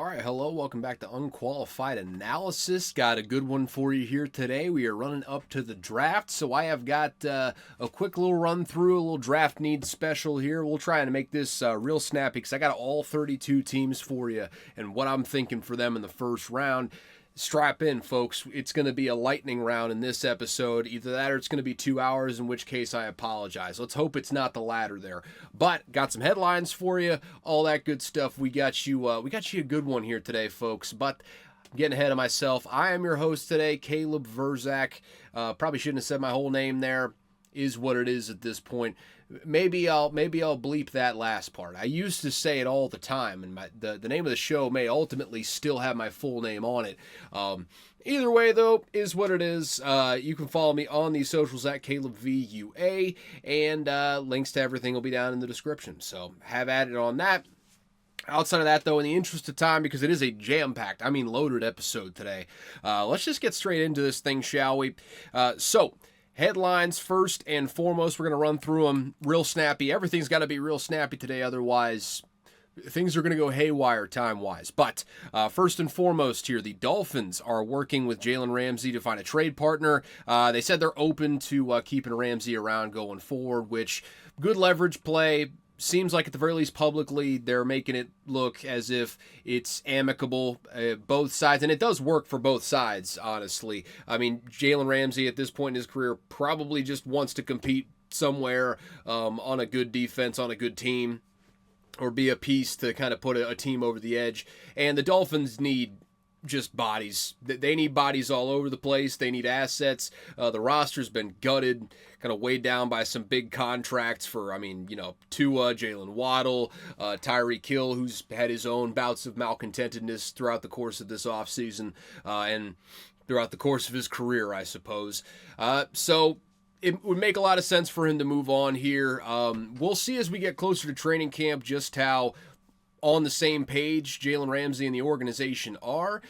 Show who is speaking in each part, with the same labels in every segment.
Speaker 1: All right, hello, welcome back to Unqualified Analysis. Got a good one for you here today. We are running up to the draft, so I have got a quick little run through, a little draft needs special here. We'll try and make this real snappy because I got all 32 teams for you and what I'm thinking for them in the first round. Strap in, folks. It's going to be a lightning round in this episode. Either that or it's going to be 2 hours, in which case I apologize. Let's hope it's not the latter there. But got some headlines for you, all that good stuff. We got you a good one here today, folks. But I'm getting ahead of myself. I am your host today, Caleb Verzak. Probably shouldn't have said my whole name there. Is what it is at this point. Maybe I'll bleep that last part. I used to say it all the time, and the name of the show may ultimately still have my full name on it. Either way, though, is what it is. You can follow me on these socials at CalebVUA, and links to everything will be down in the description. So have at it on that. Outside of that, though, in the interest of time, because it is a jam-packed, loaded episode today, let's just get straight into this thing, shall we? Headlines first and foremost. We're going to run through them real snappy. Everything's got to be real snappy today, otherwise things are going to go haywire time-wise. But first and foremost here, the Dolphins are working with Jalen Ramsey to find a trade partner. They said they're open to keeping Ramsey around going forward, which good leverage play. Seems like at the very least publicly they're making it look as if it's amicable, both sides, and it does work for both sides, honestly. Jalen Ramsey at this point in his career probably just wants to compete somewhere on a good defense, on a good team, or be a piece to kind of put a team over the edge. And the Dolphins need just bodies. They need bodies all over the place. They need assets. The roster's been gutted, kind of weighed down by some big contracts for, Tua, Jalen Waddle, Tyreek Hill, who's had his own bouts of malcontentedness throughout the course of this offseason and throughout the course of his career, I suppose. So it would make a lot of sense for him to move on here. We'll see as we get closer to training camp just how on the same page Jalen Ramsey and the organization are.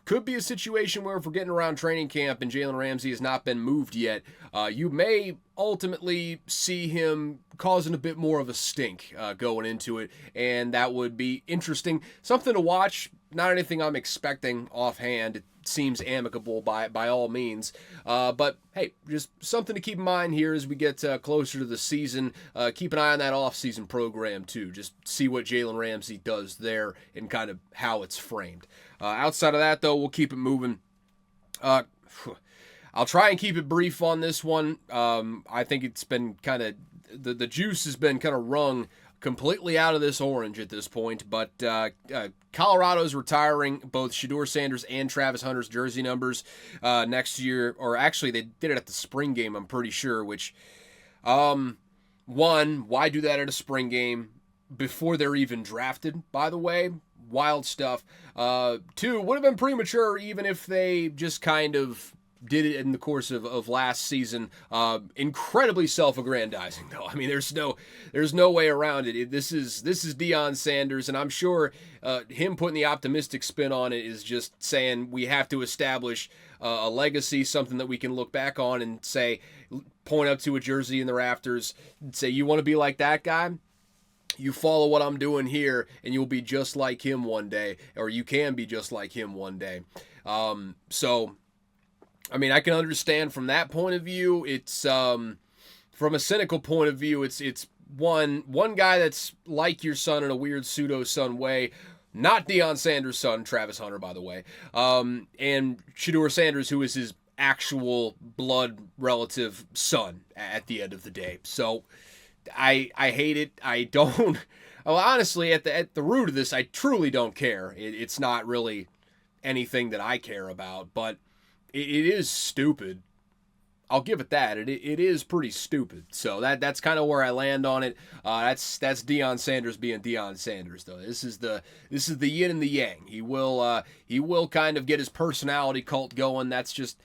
Speaker 1: Could be a situation where if we're getting around training camp and Jalen Ramsey has not been moved yet, you may ultimately see him causing a bit more of a stink going into it, and that would be interesting. Something to watch. Not anything I'm expecting offhand. It seems amicable by all means. But, hey, just something to keep in mind here as we get closer to the season. Keep an eye on that off-season program, too. Just see what Jalen Ramsey does there and kind of how it's framed. Outside of that, though, we'll keep it moving. I'll try and keep it brief on this one. I think it's been kind of the juice has been kind of wrung completely out of this orange at this point, but Colorado's retiring both Shedeur Sanders and Travis Hunter's jersey numbers next year, or actually they did it at the spring game, I'm pretty sure, which, one, why do that at a spring game before they're even drafted, by the way? Wild stuff. Two, would have been premature even if they just kind of did it in the course of last season. Incredibly self-aggrandizing, though. There's no way around it. This is Deion Sanders, and I'm sure him putting the optimistic spin on it is just saying we have to establish a legacy, something that we can look back on and say, point up to a jersey in the rafters, and say, you want to be like that guy? You follow what I'm doing here, and you'll be just like him one day, or you can be just like him one day. I can understand from that point of view. It's from a cynical point of view, it's one guy that's like your son in a weird pseudo-son way. Not Deion Sanders' son, Travis Hunter, by the way. And Shedeur Sanders, who is his actual blood relative son at the end of the day. So I hate it. I don't. Well, honestly, at the root of this, I truly don't care. It's not really anything that I care about, but it is stupid. I'll give it that. It is pretty stupid. So that's kind of where I land on it. That's Deion Sanders being Deion Sanders, though. This is the yin and the yang. He will kind of get his personality cult going. That's just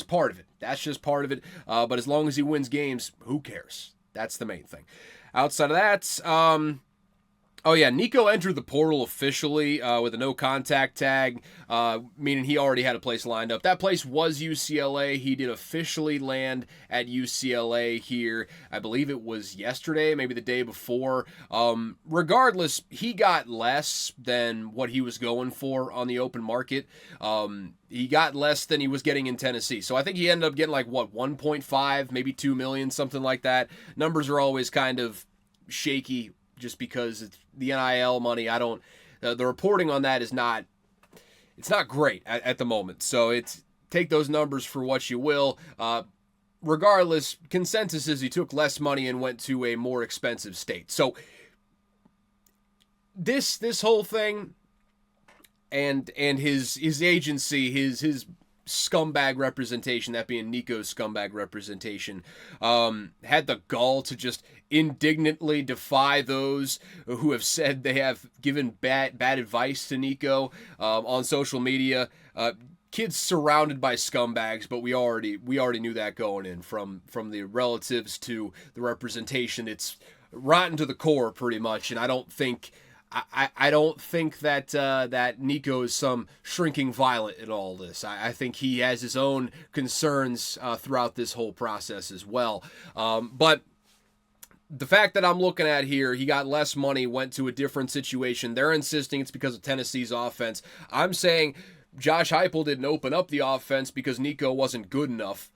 Speaker 1: part of it. That's just part of it. But as long as he wins games, who cares? That's the main thing. Outside of that, Oh, yeah, Nico entered the portal officially with a no-contact tag, meaning he already had a place lined up. That place was UCLA. He did officially land at UCLA here. I believe it was yesterday, maybe the day before. Regardless, he got less than what he was going for on the open market. He got less than he was getting in Tennessee. So I think he ended up getting like, 1.5, maybe 2 million, something like that. Numbers are always kind of shaky just because it's the NIL money. I don't, the reporting on that is not, it's not great at the moment. So take those numbers for what you will. Regardless, consensus is he took less money and went to a more expensive state. So this whole thing and his agency, his scumbag representation, that being Nico's scumbag representation, had the gall to just indignantly defy those who have said they have given bad advice to Nico on social media. Kids surrounded by scumbags, but we already knew that going in, from the relatives to the representation. It's rotten to the core pretty much, and I don't think that Nico is some shrinking violet in all this. I think he has his own concerns throughout this whole process as well. But the fact that I'm looking at here, he got less money, went to a different situation. They're insisting it's because of Tennessee's offense. I'm saying Josh Heupel didn't open up the offense because Nico wasn't good enough.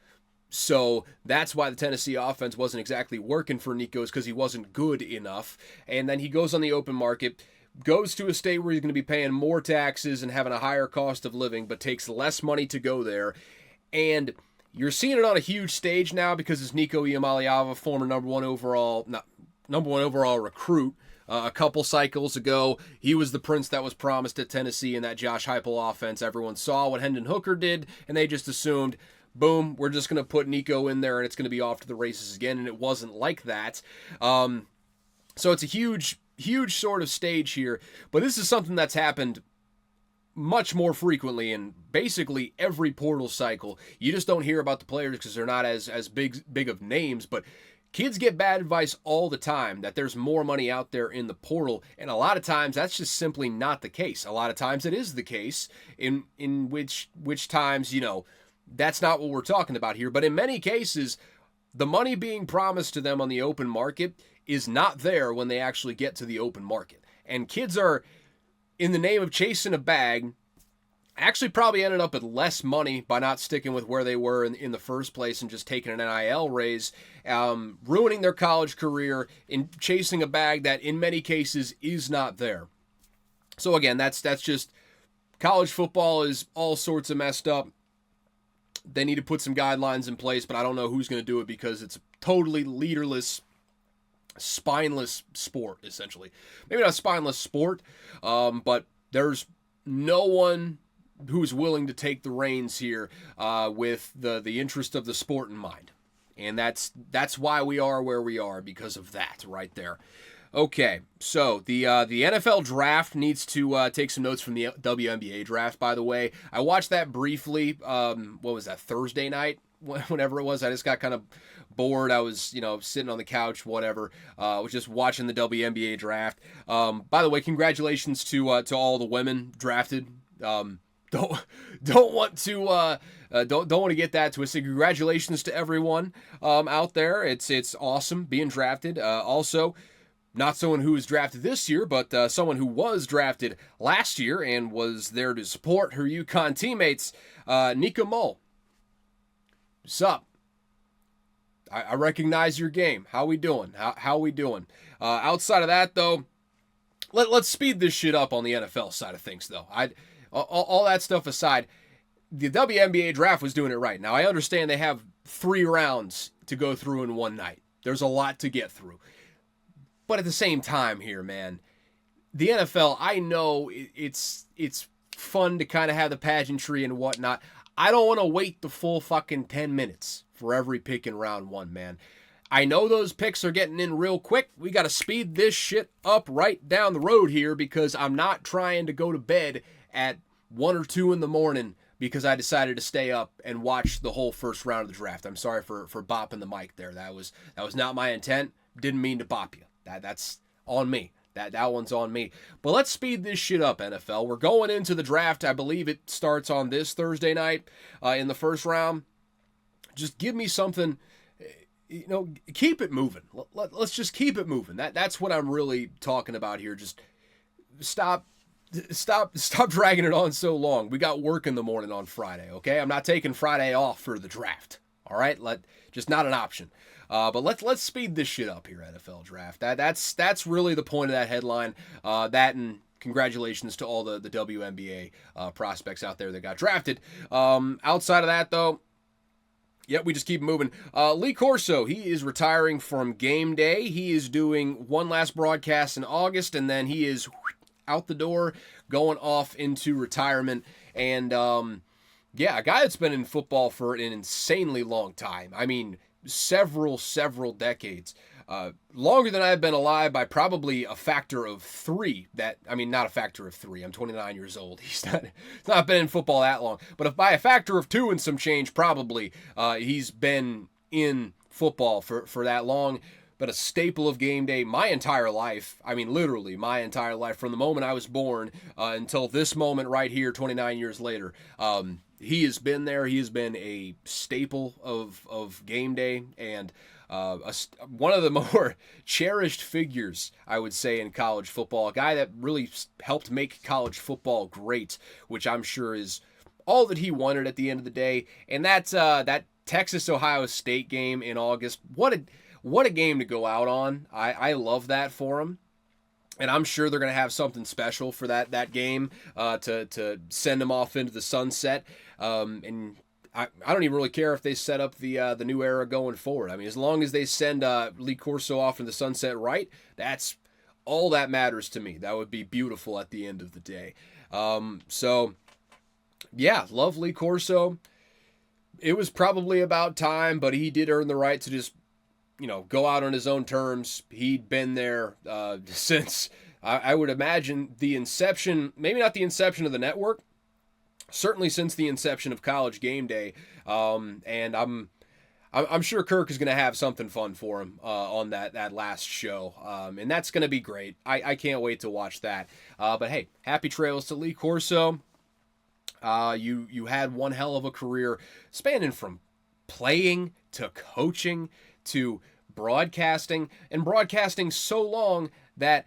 Speaker 1: So that's why the Tennessee offense wasn't exactly working for Nico, is because he wasn't good enough. And then he goes on the open market, goes to a state where he's going to be paying more taxes and having a higher cost of living, but takes less money to go there. And you're seeing it on a huge stage now because it's Nico Iamaleava, former number one overall recruit. A couple cycles ago, he was the prince that was promised at Tennessee in that Josh Heupel offense. Everyone saw what Hendon Hooker did, and they just assumed, boom, we're just going to put Nico in there and it's going to be off to the races again, and it wasn't like that. So it's a huge sort of stage here, but this is something that's happened much more frequently in basically every portal cycle. You just don't hear about the players because they're not as big of names, but kids get bad advice all the time that there's more money out there in the portal, and a lot of times that's just simply not the case. A lot of times it is the case, in which times, that's not what we're talking about here. But in many cases, the money being promised to them on the open market is not there when they actually get to the open market. And kids are, in the name of chasing a bag, actually probably ended up with less money by not sticking with where they were in the first place and just taking an NIL raise, ruining their college career in chasing a bag that in many cases is not there. So again, that's just, college football is all sorts of messed up. They need to put some guidelines in place, but I don't know who's going to do it because it's a totally leaderless, spineless sport, essentially. Maybe not a spineless sport, but there's no one who's willing to take the reins here with the interest of the sport in mind. And that's why we are where we are, because of that right there. Okay, so the NFL draft needs to take some notes from the WNBA draft, by the way. I watched that briefly, what was that, Thursday night? Whenever it was, I just got kind of bored. I was, sitting on the couch, whatever. Was just watching the WNBA draft. By the way, congratulations to all the women drafted. Don't want to get that twisted. Congratulations to everyone out there. It's awesome being drafted. Also, not someone who was drafted this year, but someone who was drafted last year and was there to support her UConn teammates, Nico Mull. What's up? I recognize your game. How we doing? How we doing? Outside of that, though, let's speed this shit up on the NFL side of things, though. All that stuff aside, the WNBA draft was doing it right. Now, I understand they have 3 rounds to go through in one night. There's a lot to get through. But at the same time here, man, the NFL, I know it's fun to kind of have the pageantry and whatnot. I don't want to wait the full fucking 10 minutes for every pick in round 1, man. I know those picks are getting in real quick. We got to speed this shit up right down the road here because I'm not trying to go to bed at 1 or 2 in the morning because I decided to stay up and watch the whole first round of the draft. I'm sorry for bopping the mic there. That was not my intent. Didn't mean to bop you. That's on me. That one's on me. But let's speed this shit up, NFL. We're going into the draft. I believe it starts on this Thursday night in the first round. Just give me something, keep it moving. Let's just keep it moving. That's what I'm really talking about here. Just stop dragging it on so long. We got work in the morning on Friday, okay? I'm not taking Friday off for the draft. All right? Just not an option. But let's speed this shit up here, NFL draft. That's really the point of that headline. That and congratulations to all the WNBA prospects out there that got drafted. Outside of that, though, yep, we just keep moving. Lee Corso, he is retiring from game day. He is doing one last broadcast in August, and then he is out the door, going off into retirement. And, yeah, a guy that's been in football for an insanely long time. I mean, several decades. Longer than I've been alive by probably a factor of 3. Not a factor of 3. I'm 29 years old. He's not been in football that long. But if by a factor of 2 and some change, probably he's been in football for that long. But a staple of game day my entire life. I mean, literally my entire life, from the moment I was born until this moment right here, 29 years later. He has been there. He has been a staple of game day, and one of the more cherished figures, I would say, in college football. A guy that really helped make college football great, which I'm sure is all that he wanted at the end of the day. And that's that Texas-Ohio State game in August. What a game to go out on. I love that for him. And I'm sure they're going to have something special for that game to send him off into the sunset. And I don't even really care if they set up the new era going forward. I mean, as long as they send Lee Corso off in the sunset right, that's all that matters to me. That would be beautiful at the end of the day. So, yeah, love Lee Corso. It was probably about time, but he did earn the right to just go out on his own terms. He'd been there since, I would imagine, the inception, maybe not the inception of the network, certainly since the inception of College Game Day. And I'm sure Kirk is going to have something fun for him on that last show. And that's going to be great. I can't wait to watch that. But hey, happy trails to Lee Corso. You had one hell of a career spanning from playing to coaching to broadcasting, and broadcasting so long that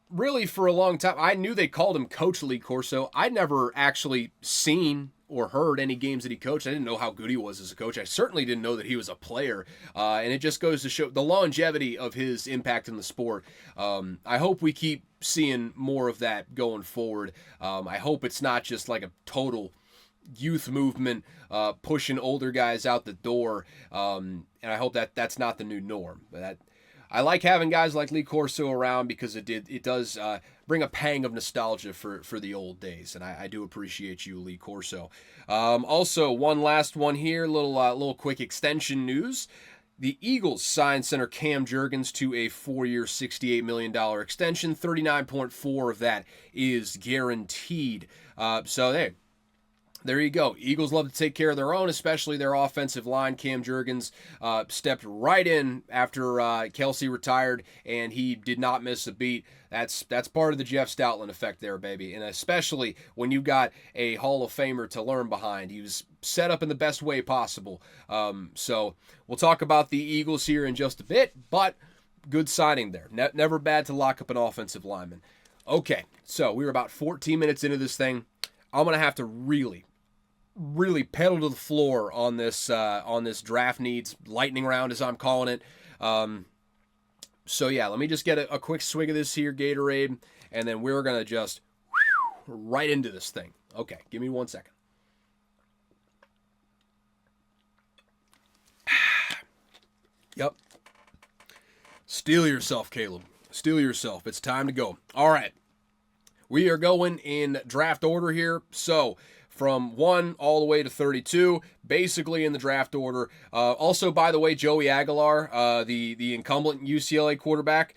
Speaker 1: really for a long time, I knew they called him Coach Lee Corso. I'd never actually seen or heard any games that he coached. I didn't know how good he was as a coach. I certainly didn't know that he was a player. And it just goes to show the longevity of his impact in the sport. I hope we keep seeing more of that going forward. I hope it's not just like a total youth movement pushing older guys out the door, and I hope that's not the new norm. But I like having guys like Lee Corso around because it does bring a pang of nostalgia for the old days, and I do appreciate you, Lee Corso. Also, one last one here, little quick extension news. The Eagles signed center Cam Jurgens to a 4-year, $68 million extension. 39.4 of that is guaranteed. So hey, there you go. Eagles love to take care of their own, especially their offensive line. Cam Jurgens stepped right in after Kelsey retired, and he did not miss a beat. That's part of the Jeff Stoutland effect there, baby. And especially when you got a Hall of Famer to learn behind. He was set up in the best way possible. So we'll talk about the Eagles here in just a bit, but good signing there. Never bad to lock up an offensive lineman. Okay, so we were about 14 minutes into this thing. I'm going to have to really pedal to the floor on this draft needs lightning round, as I'm calling it. So yeah, let me just get a quick swig of this here Gatorade, and then we're gonna just right into this thing. Okay, give me 1 second. Yep. Steel yourself, Caleb. Steel yourself. It's time to go. All right. We are going in draft order here. So from 1 all the way to 32, basically in the draft order. Also, by the way, Joey Aguilar, the incumbent UCLA quarterback,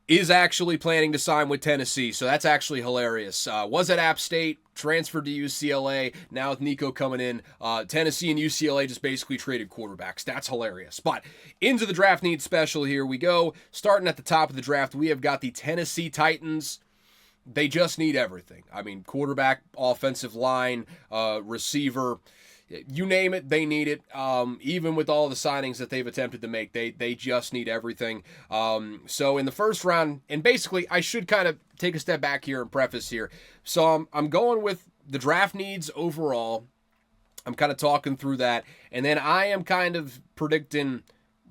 Speaker 1: is actually planning to sign with Tennessee, so that's actually hilarious. Was at App State, transferred to UCLA, now with Nico coming in. Tennessee and UCLA just basically traded quarterbacks. That's hilarious. But into the draft needs special here we go. Starting at the top of the draft, we have got the Tennessee Titans. They just need everything. I mean, quarterback, offensive line, receiver, you name it, they need it. Even with all the signings that they've attempted to make, they just need everything. So in the first round, and basically I should kind of take a step back here and preface here. So I'm going with the draft needs overall. I'm kind of talking through that. And then I am kind of predicting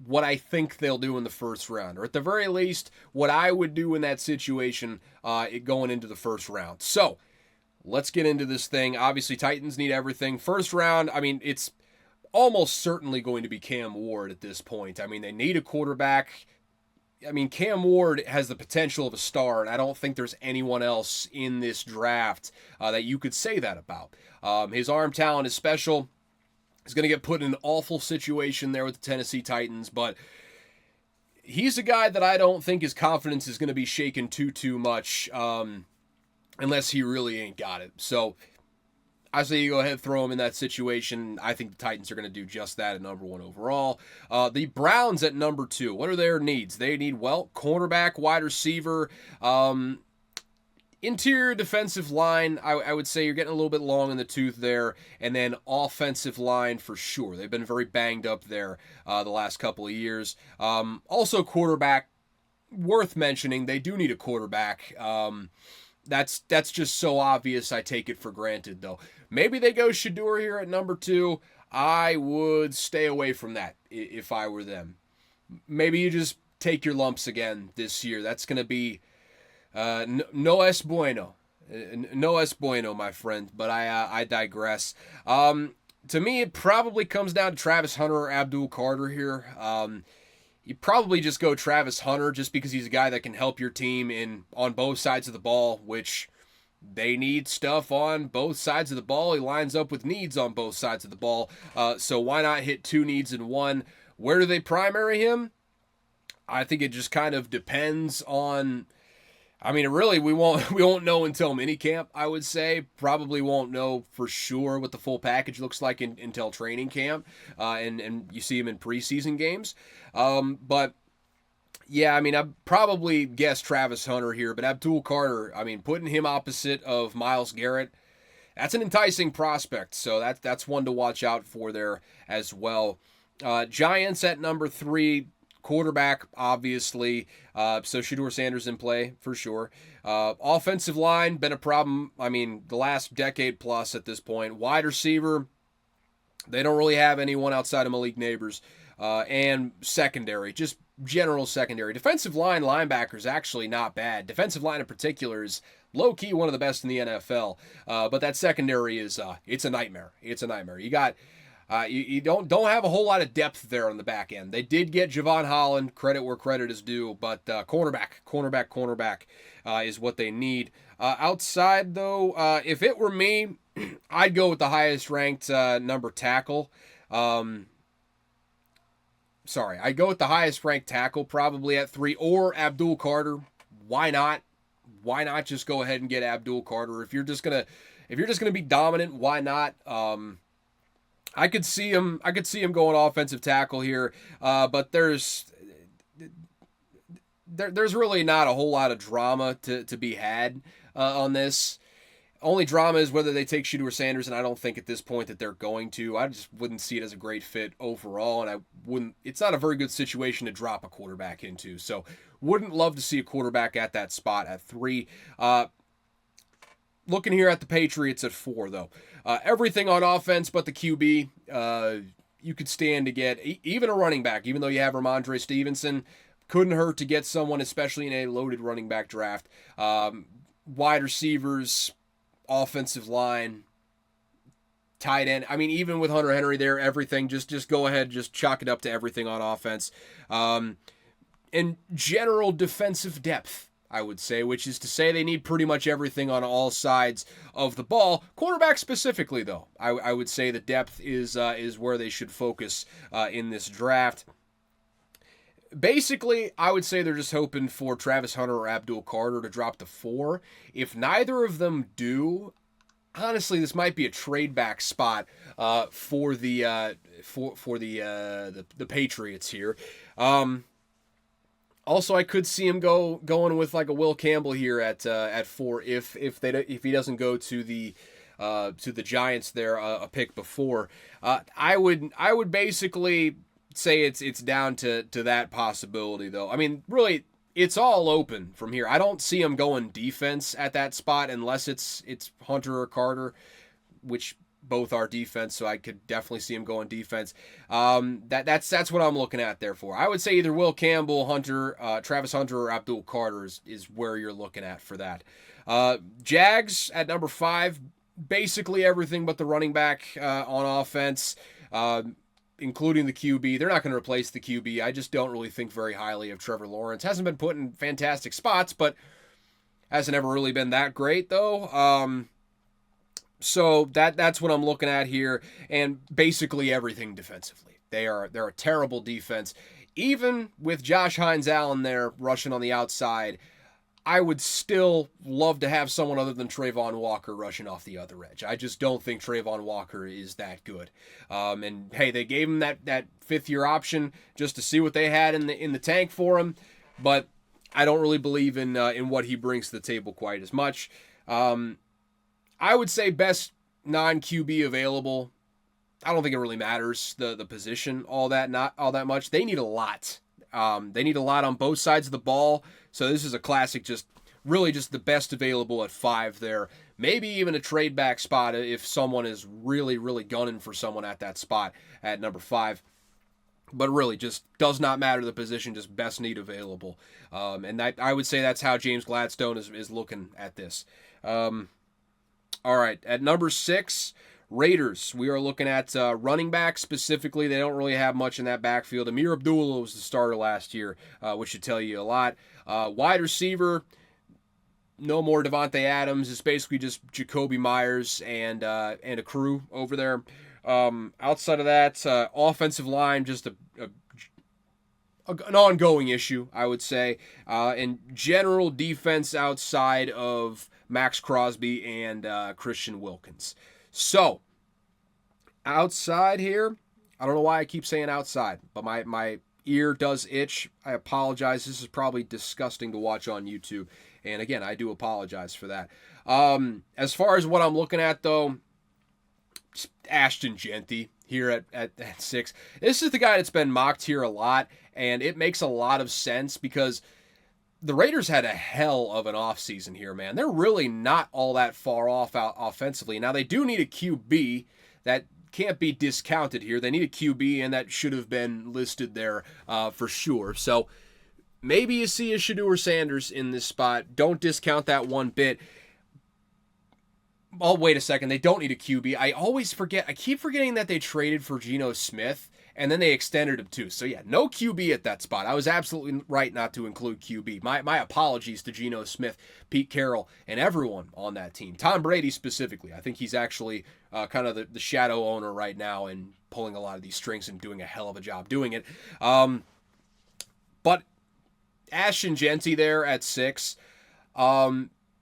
Speaker 1: what I think they'll do in the first round, or at the very least, what I would do in that situation going into the first round. So let's get into this thing. Obviously, Titans need everything. First round, I mean, it's almost certainly going to be Cam Ward at this point. I mean, they need a quarterback. I mean, Cam Ward has the potential of a star, and I don't think there's anyone else in this draft that you could say that about. His arm talent is special. He's going to get put in an awful situation there with the Tennessee Titans, but he's a guy that I don't think his confidence is going to be shaken too much unless he really ain't got it. So I say you go ahead and throw him in that situation. I think the Titans are going to do just that at number 1 overall. The Browns at number 2. What are their needs? They need, well, cornerback, wide receiver, interior defensive line. I would say you're getting a little bit long in the tooth there. And then offensive line for sure. They've been very banged up there the last couple of years. Also quarterback, worth mentioning. They do need a quarterback. That's just so obvious. I take it for granted, though. Maybe they go Shedeur here at number 2. I would stay away from that if I were them. Maybe you just take your lumps again this year. That's going to be no es bueno. No es bueno, my friend. But I digress. To me, it probably comes down to Travis Hunter or Abdul Carter here. You probably just go Travis Hunter just because he's a guy that can help your team on both sides of the ball, which they need stuff on both sides of the ball. He lines up with needs on both sides of the ball. So why not hit 2 needs in one? Where do they primary him? I think it just kind of depends on. I mean, really, we won't know until minicamp, I would say. Probably won't know for sure what the full package looks like until training camp, and you see him in preseason games. But, yeah, I mean, I'd probably guess Travis Hunter here, but Abdul Carter, I mean, putting him opposite of Myles Garrett, that's an enticing prospect, so that's one to watch out for there as well. Giants at number 3. Quarterback, obviously, so Shedeur Sanders in play for sure. Offensive line, been a problem, I mean, the last decade plus at this point. Wide receiver, they don't really have anyone outside of Malik Neighbors. And secondary, just general secondary. Defensive line, linebackers, actually not bad. Defensive line in particular is low-key one of the best in the NFL. But that secondary is, it's a nightmare. It's a nightmare. You got... You don't have a whole lot of depth there on the back end. They did get Javon Holland, credit where credit is due, but cornerback is what they need. Outside, though, if it were me, I'd go with the highest ranked number tackle. I'd go with the highest ranked tackle probably at 3, or Abdul Carter. Why not? Why not just go ahead and get Abdul Carter? If you're just gonna be dominant, why not? I could see him going offensive tackle here, but there's really not a whole lot of drama to be had on this. Only drama is whether they take Shedeur Sanders, and I don't think at this point that they're going to. I just wouldn't see it as a great fit overall, and it's not a very good situation to drop a quarterback into. So wouldn't love to see a quarterback at that spot at 3. Looking here at the Patriots at 4, though. Everything on offense but the QB, you could stand to get even a running back, even though you have Ramondre Stevenson. Couldn't hurt to get someone, especially in a loaded running back draft. Wide receivers, offensive line, tight end. I mean, even with Hunter Henry there, everything, just go ahead, just chalk it up to everything on offense. And general defensive depth, I would say, which is to say they need pretty much everything on all sides of the ball. Quarterback specifically, though, I would say the depth is where they should focus in this draft. Basically, I would say they're just hoping for Travis Hunter or Abdul Carter to drop to 4. If neither of them do, honestly, this might be a trade back spot for the Patriots here. Also, I could see him going with like a Will Campbell here at 4 if he doesn't go to the Giants there a pick before. I would basically say it's down to that possibility though. I mean, really, it's all open from here. I don't see him going defense at that spot unless it's Hunter or Carter, which both are defense, so I could definitely see him going defense. That's what I'm looking at there for. I would say either Will Campbell, Travis Hunter, or Abdul Carter is where you're looking at for that. Jags at number 5, basically everything but the running back on offense, including the QB. They're not going to replace the QB. I just don't really think very highly of Trevor Lawrence. Hasn't been put in fantastic spots, but hasn't ever really been that great though. So that's what I'm looking at here, and basically everything defensively. They're a terrible defense. Even with Josh Hines-Allen there rushing on the outside, I would still love to have someone other than Trayvon Walker rushing off the other edge. I just don't think Trayvon Walker is that good. And hey, they gave him that fifth-year option just to see what they had in the tank for him, but I don't really believe in what he brings to the table quite as much. I would say best non-QB available. I don't think it really matters the position not all that much. They need a lot. They need a lot on both sides of the ball. So this is a classic, just the best available at 5 there. Maybe even a trade back spot if someone is really, really gunning for someone at that spot at number 5. But really, just does not matter the position, just best need available. And I would say that's how James Gladstone is looking at this. All right, at number 6, Raiders. We are looking at running back specifically. They don't really have much in that backfield. Amir Abdullah was the starter last year, which should tell you a lot. Wide receiver, no more Devontae Adams. It's basically just Jacoby Myers and a crew over there. Outside of that, offensive line, just an ongoing issue, I would say. And general defense outside of Max Crosby and Christian Wilkins. So, outside here, I don't know why I keep saying outside, but my ear does itch. I apologize. This is probably disgusting to watch on YouTube. And again, I do apologize for that. As far as what I'm looking at, though, Ashton Genty here at 6. This is the guy that's been mocked here a lot, and it makes a lot of sense because the Raiders had a hell of an offseason here, man. They're really not all that far off offensively. Now, they do need a QB. That can't be discounted here. They need a QB, and that should have been listed there for sure. So maybe you see a Shedeur Sanders in this spot. Don't discount that one bit. Oh, wait a second. They don't need a QB. I keep forgetting that they traded for Geno Smith, and then they extended him too. So yeah, no QB at that spot. I was absolutely right not to include QB. My apologies to Geno Smith, Pete Carroll, and everyone on that team. Tom Brady specifically. I think he's actually kind of the shadow owner right now and pulling a lot of these strings and doing a hell of a job doing it. But Ashton Genty there at 6.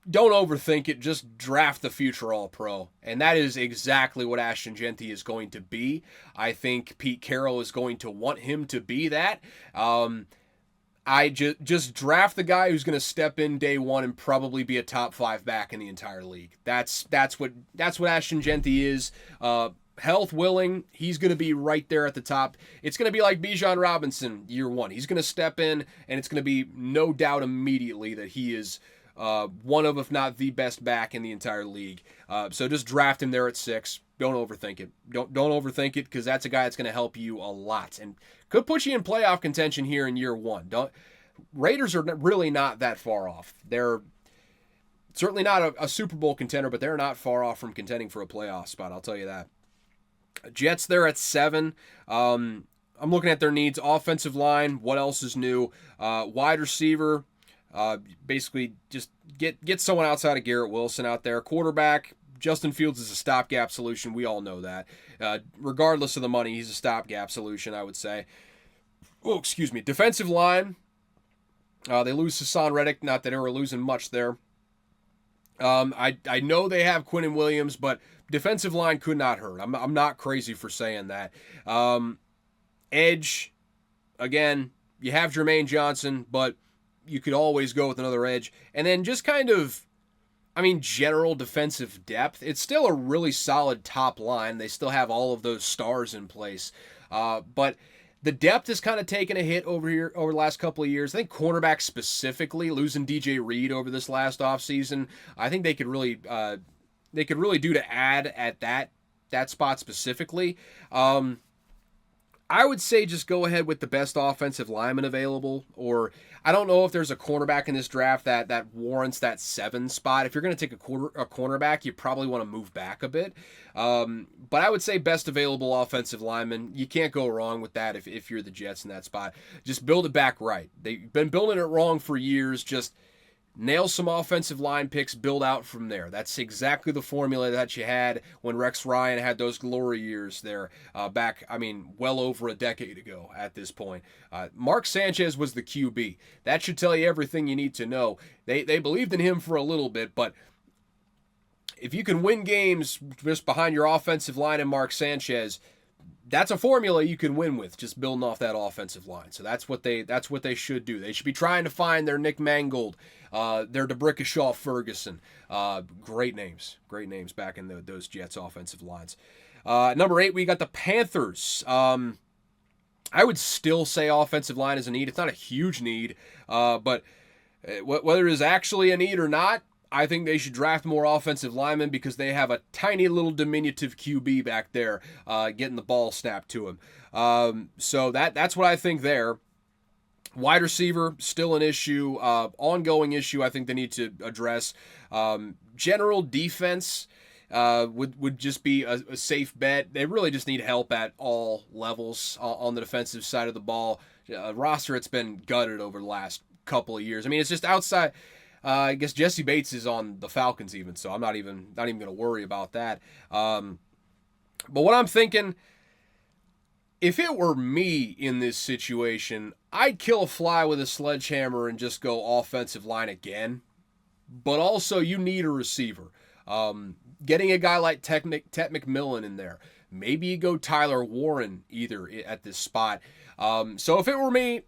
Speaker 1: Don't overthink it. Just draft the future All-Pro. And that is exactly what Ashton Genty is going to be. I think Pete Carroll is going to want him to be that. I just draft the guy who's going to step in day one and probably be a top 5 back in the entire league. That's what Ashton Genty is. Health willing, he's going to be right there at the top. It's going to be like Bijan Robinson year 1. He's going to step in, and it's going to be no doubt immediately that he is one of, if not the best back in the entire league. So just draft him there at 6. Don't overthink it. Don't overthink it, because that's a guy that's going to help you a lot and could put you in playoff contention here in year 1. Raiders are really not that far off. They're certainly not a Super Bowl contender, but they're not far off from contending for a playoff spot. I'll tell you that. Jets there at 7. I'm looking at their needs. Offensive line. What else is new? Wide receiver. Basically, just get someone outside of Garrett Wilson out there. Quarterback, Justin Fields is a stopgap solution. We all know that. Regardless of the money, he's a stopgap solution, I would say. Oh, excuse me. Defensive line. They lose Hassan Reddick. Not that they were losing much there. I know they have Quinnen Williams, but defensive line could not hurt. I'm not crazy for saying that. Edge, again, you have Jermaine Johnson, but you could always go with another edge. And then just kind of, general defensive depth. It's still a really solid top line. They still have all of those stars in place. But the depth has kind of taken a hit over the last couple of years. I think cornerback specifically, losing DJ Reed over this last offseason, I think they could really do to add at that spot specifically. I would say just go ahead with the best offensive lineman available, or I don't know if there's a cornerback in this draft that warrants that 7 spot. If you're going to take a cornerback, you probably want to move back a bit. But I would say best available offensive lineman. You can't go wrong with that if you're the Jets in that spot. Just build it back right. They've been building it wrong for years. Just nail some offensive line picks, build out from there. That's exactly the formula that you had when Rex Ryan had those glory years there back, well over a decade ago at this point. Mark Sanchez was the QB. That should tell you everything you need to know. They believed in him for a little bit, but if you can win games just behind your offensive line and Mark Sanchez, that's a formula you can win with, just building off that offensive line. So that's what they should do. They should be trying to find their Nick Mangold, their DeBrickashaw Ferguson. Great names back in those Jets offensive lines. Number 8, we got the Panthers. I would still say offensive line is a need. It's not a huge need, but whether it is actually a need or not, I think they should draft more offensive linemen because they have a tiny little diminutive QB back there getting the ball snapped to him. So that's what I think there. Wide receiver, still an issue. Ongoing issue I think they need to address. General defense would just be a safe bet. They really just need help at all levels on the defensive side of the ball. Roster, it's been gutted over the last couple of years. It's just outside... I guess Jesse Bates is on the Falcons even, so I'm not even going to worry about that. But what I'm thinking, if it were me in this situation, I'd kill a fly with a sledgehammer and just go offensive line again. But also, you need a receiver. Getting a guy like Tet McMillan in there. Maybe you go Tyler Warren either at this spot. So if it were me,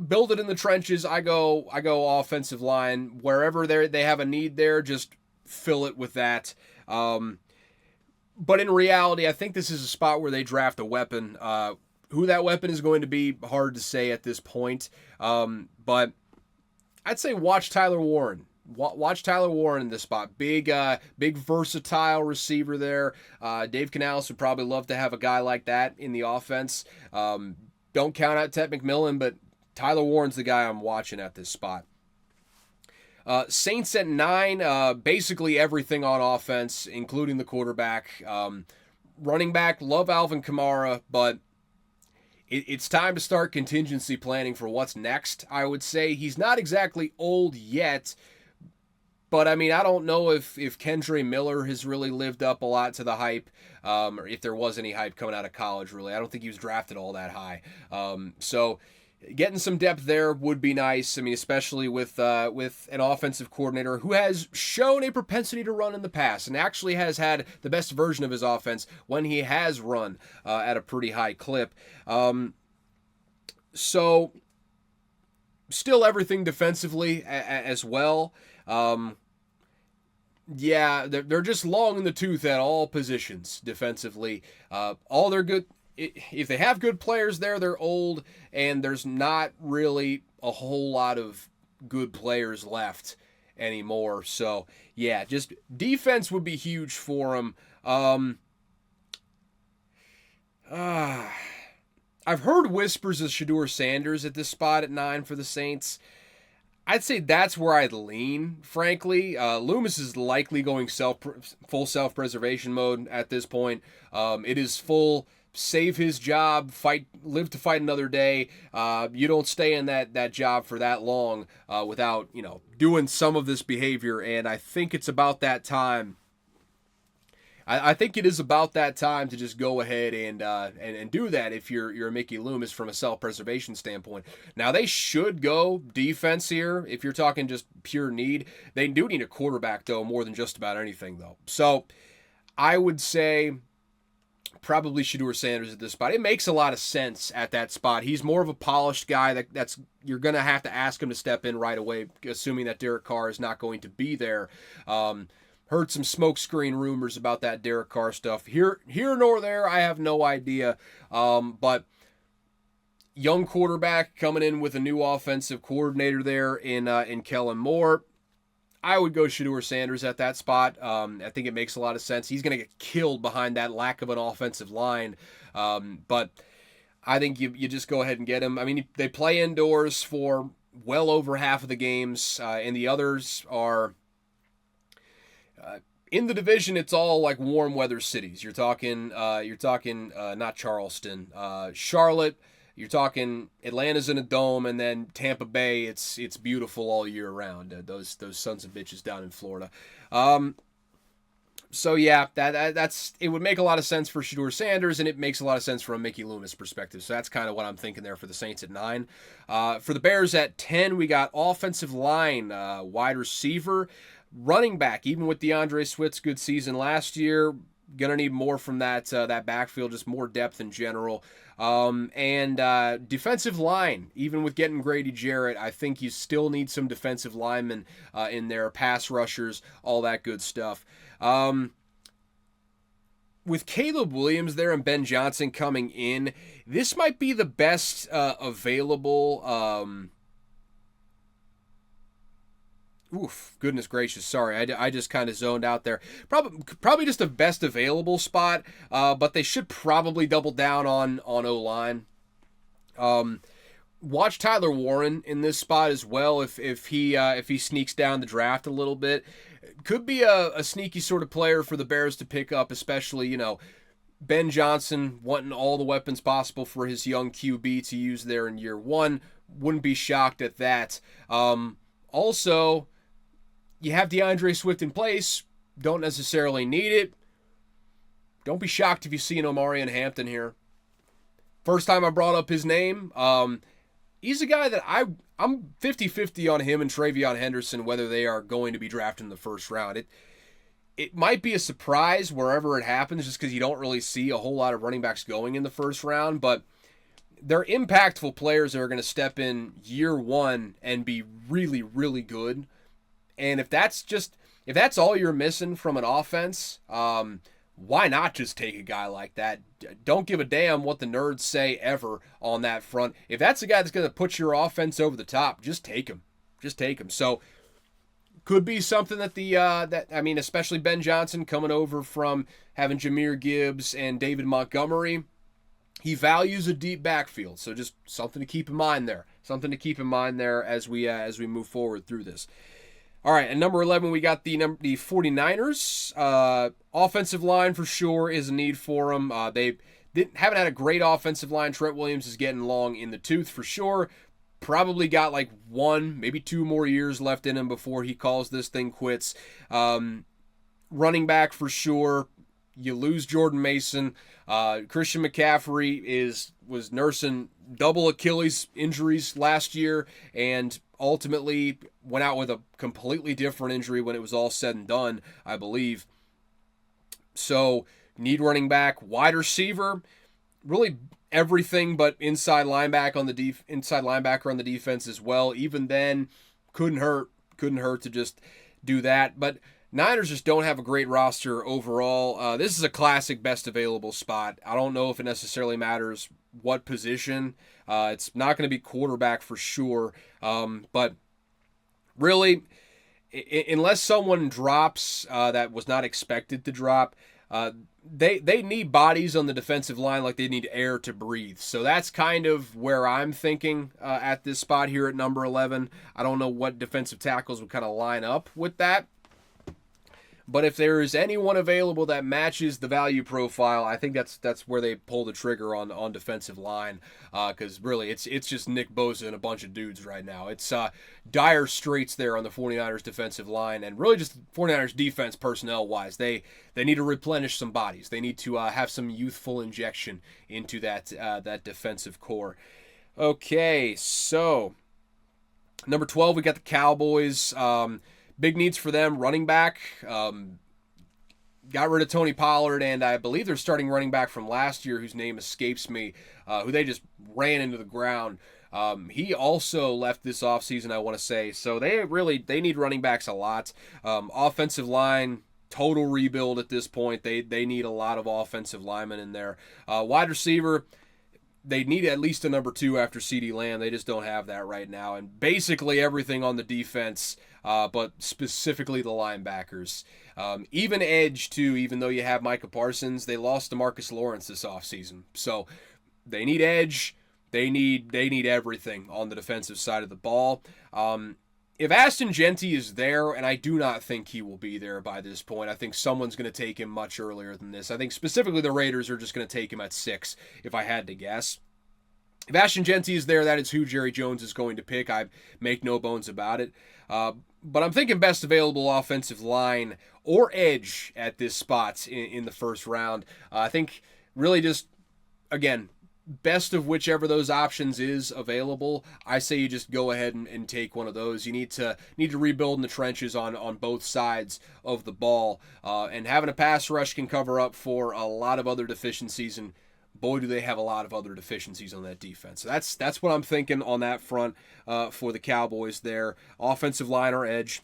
Speaker 1: build it in the trenches. I go offensive line. Wherever they have a need there, just fill it with that. But in reality, I think this is a spot where they draft a weapon. Who that weapon is going to be, hard to say at this point. But I'd say watch Tyler Warren. Watch Tyler Warren in this spot. Big versatile receiver there. Dave Canales would probably love to have a guy like that in the offense. Don't count out Tet McMillan, but Tyler Warren's the guy I'm watching at this spot. Saints at 9, basically everything on offense, including the quarterback. Running back, love Alvin Kamara, but it's time to start contingency planning for what's next, I would say. He's not exactly old yet, but I don't know if Kendre Miller has really lived up a lot to the hype, or if there was any hype coming out of college, really. I don't think he was drafted all that high. So getting some depth there would be nice. Especially with an offensive coordinator who has shown a propensity to run in the past and actually has had the best version of his offense when he has run at a pretty high clip. So still everything defensively as well. Yeah, they're just long in the tooth at all positions defensively. All their good... If they have good players there, they're old, and there's not really a whole lot of good players left anymore. So, yeah, just defense would be huge for them. I've heard whispers of Shedeur Sanders at this spot at 9 for the Saints. I'd say that's where I'd lean, frankly. Loomis is likely going full self-preservation mode at this point. It is full... save his job, live to fight another day. You don't stay in that job for that long without, doing some of this behavior. And I think it's about that time. I think it is about that time to just go ahead and do that if you're a Mickey Loomis from a self-preservation standpoint. Now they should go defense here if you're talking just pure need. They do need a quarterback though more than just about anything though. So I would say probably Shedeur Sanders at this spot. It makes a lot of sense at that spot. He's more of a polished guy that's you're going to have to ask him to step in right away, assuming that Derek Carr is not going to be there. Heard some smokescreen rumors about that Derek Carr stuff. Here nor there, I have no idea. But young quarterback coming in with a new offensive coordinator there in Kellen Moore. I would go Shedeur Sanders at that spot. I think it makes a lot of sense. He's going to get killed behind that lack of an offensive line. But I think you just go ahead and get him. I mean, they play indoors for well over half of the games, and the others are in the division. It's all like warm weather cities. You're talking not Charleston, Charlotte. You're talking Atlanta's in a dome, and then Tampa Bay. It's beautiful all year round. Those sons of bitches down in Florida. So yeah, that's it would make a lot of sense for Shedeur Sanders, and it makes a lot of sense from a Mickey Loomis perspective. So that's kind of what I'm thinking there for the Saints at 9. For the Bears at 10, we got offensive line, wide receiver, running back. Even with DeAndre Swift's good season last year, gonna need more from that backfield, just more depth in general. And defensive line, even with getting Grady Jarrett, I think you still need some defensive linemen in there, pass rushers, all that good stuff. With Caleb Williams there and Ben Johnson coming in, this might be the best available. Goodness gracious, sorry, I just kind of zoned out there. Probably just the best available spot, but they should probably double down on O-line. Watch Tyler Warren in this spot as well if he sneaks down the draft a little bit. Could be a sneaky sort of player for the Bears to pick up, especially, Ben Johnson wanting all the weapons possible for his young QB to use there in year one. Wouldn't be shocked at that. Also, you have DeAndre Swift in place. Don't necessarily need it. Don't be shocked if you see an Omarion Hampton here. First time I brought up his name. He's a guy that I'm 50-50 on him and TreVeyon Henderson, whether they are going to be drafted in the first round. It might be a surprise wherever it happens, just because you don't really see a whole lot of running backs going in the first round, but they're impactful players that are going to step in year one and be really, really good. And if that's all you're missing from an offense, why not just take a guy like that? Don't give a damn what the nerds say ever on that front. If that's the guy that's going to put your offense over the top, just take him. Just take him. So could be something that especially Ben Johnson coming over from having Jahmyr Gibbs and David Montgomery. He values a deep backfield, so just something to keep in mind there. Something to keep in mind there as we move forward through this. All right, at number 11, we got the 49ers. Offensive line for sure is a need for them. They haven't had a great offensive line. Trent Williams is getting long in the tooth for sure. Probably got like 1, maybe 2 more years left in him before he calls this thing quits. Running back for sure. You lose Jordan Mason. Christian McCaffrey was nursing double Achilles injuries last year and ultimately went out with a completely different injury when it was all said and done, I believe. So need running back, wide receiver, really everything but inside linebacker on the defense as well. Even then, couldn't hurt to just do that. But Niners just don't have a great roster overall. This is a classic best available spot. I don't know if it necessarily matters what position. It's not going to be quarterback for sure. But really, unless someone drops that was not expected to drop, they need bodies on the defensive line like they need air to breathe. So that's kind of where I'm thinking at this spot here at number 11. I don't know what defensive tackles would kind of line up with that. But if there is anyone available that matches the value profile, I think that's where they pull the trigger on defensive line. Because really, it's just Nick Bosa and a bunch of dudes right now. It's dire straits there on the 49ers defensive line, and really just 49ers defense personnel-wise. They need to replenish some bodies. They need to have some youthful injection into that defensive core. Okay, so number 12, we got the Cowboys. Big needs for them, running back. Got rid of Tony Pollard, and I believe they're starting running back from last year, whose name escapes me, who they just ran into the ground. He also left this offseason, I want to say. So they need running backs a lot. Offensive line, total rebuild at this point. They need a lot of offensive linemen in there. Wide receiver, they need at least a number 2 after CeeDee Lamb. They just don't have that right now. And basically everything on the defense, but specifically the linebackers. Even edge, too, even though you have Micah Parsons, they lost DeMarcus Lawrence this offseason. So they need edge. They need everything on the defensive side of the ball. If Ashton Jeanty is there, and I do not think he will be there by this point, I think someone's going to take him much earlier than this. I think specifically the Raiders are just going to take him at 6, if I had to guess. If Ashton Jeanty is there, that is who Jerry Jones is going to pick. I make no bones about it. But I'm thinking best available offensive line or edge at this spot in the first round. I think really just, again, best of whichever those options is available. I say you just go ahead and take one of those. You need to rebuild in the trenches on both sides of the ball. And having a pass rush can cover up for a lot of other deficiencies, and boy, do they have a lot of other deficiencies on that defense. So that's what I'm thinking on that front for the Cowboys there. Offensive line or edge.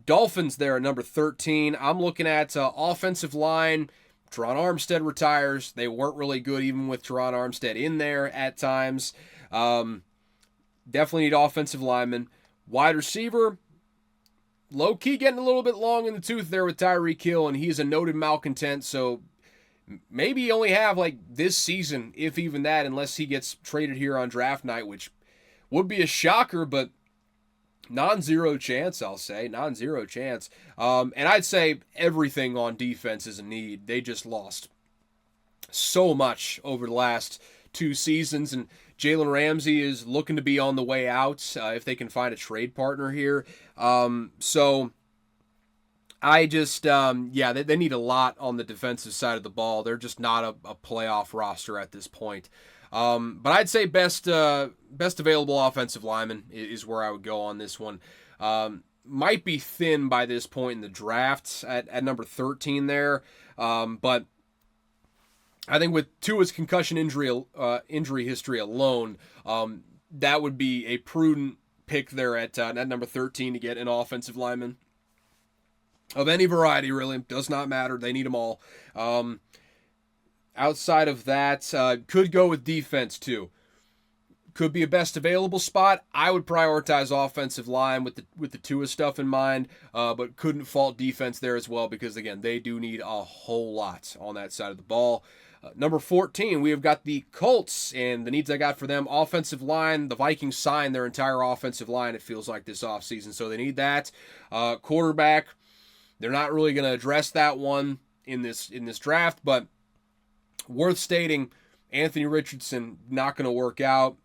Speaker 1: Dolphins there at number 13. I'm looking at offensive line. Teron Armstead retires. They weren't really good even with Teron Armstead in there at times. Definitely need offensive linemen. Wide receiver, low-key getting a little bit long in the tooth there with Tyreek Hill, and he's a noted malcontent, so maybe you only have like this season, if even that, unless he gets traded here on draft night, which would be a shocker, but non-zero chance, I'll say. Non-zero chance. And I'd say everything on defense is a need. They just lost so much over the last 2 seasons, and Jalen Ramsey is looking to be on the way out if they can find a trade partner here. So I just, they need a lot on the defensive side of the ball. They're just not a playoff roster at this point. But I'd say best available offensive lineman is where I would go on this one. Might be thin by this point in the draft at number 13 there. But I think with Tua's concussion injury history alone, that would be a prudent pick there at number 13 to get an offensive lineman of any variety, really. Does not matter. They need them all. Outside of that, could go with defense too. Could be a best available spot. I would prioritize offensive line with the Tua stuff in mind, but couldn't fault defense there as well because, again, they do need a whole lot on that side of the ball. Number 14, we have got the Colts, and the needs I got for them, offensive line. The Vikings signed their entire offensive line, it feels like, this offseason, so they need that. Quarterback, they're not really going to address that one in this draft, but worth stating, Anthony Richardson, not going to work out.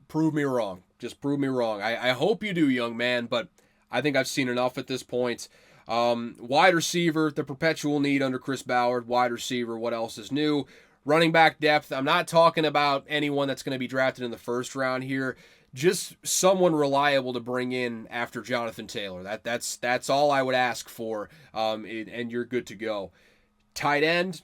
Speaker 1: Prove me wrong. Just prove me wrong. I hope you do, young man, but I think I've seen enough at this point. Wide receiver, the perpetual need under Chris Ballard. Wide receiver, what else is new? Running back depth. I'm not talking about anyone that's going to be drafted in the first round here. Just someone reliable to bring in after Jonathan Taylor. That's all I would ask for, and you're good to go. Tight end.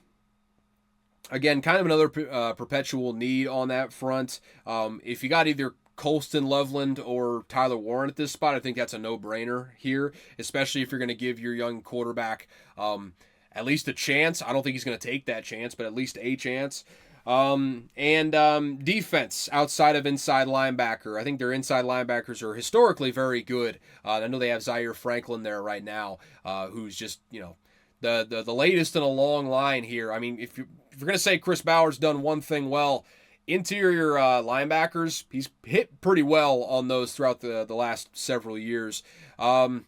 Speaker 1: Again, kind of another perpetual need on that front. If you got either Colston Loveland or Tyler Warren at this spot, I think that's a no-brainer here, especially if you're going to give your young quarterback at least a chance. I don't think he's going to take that chance, but at least a chance. Defense outside of inside linebacker. I think their inside linebackers are historically very good. I know they have Zaire Franklin there right now, who's just, the latest in a long line here. I mean, if you're going to say Chris Ballard's done one thing well, interior linebackers, he's hit pretty well on those throughout the last several years. I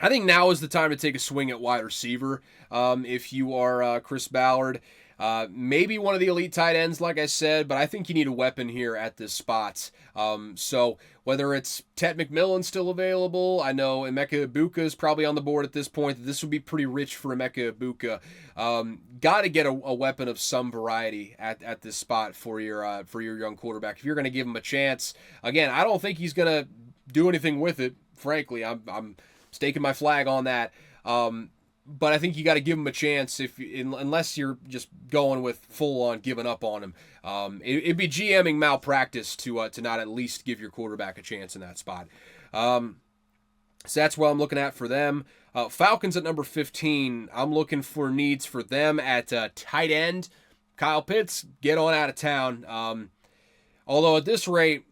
Speaker 1: I think now is the time to take a swing at wide receiver. If you are Chris Ballard, maybe one of the elite tight ends, like I said, but I think you need a weapon here at this spot. So whether it's Ted McMillan still available, I know Emeka Ibuka is probably on the board at this point. This would be pretty rich for Emeka Ibuka. Got to get a weapon of some variety at this spot for your young quarterback. If you're going to give him a chance, again, I don't think he's going to do anything with it. Frankly, I'm staking my flag on that. But I think you got to give him a chance unless you're just going with full on giving up on him. It'd be GMing malpractice to not at least give your quarterback a chance in that spot. So that's what I'm looking at for them. Falcons at number 15. I'm looking for needs for them at tight end. Kyle Pitts, get on out of town. Although at this rate,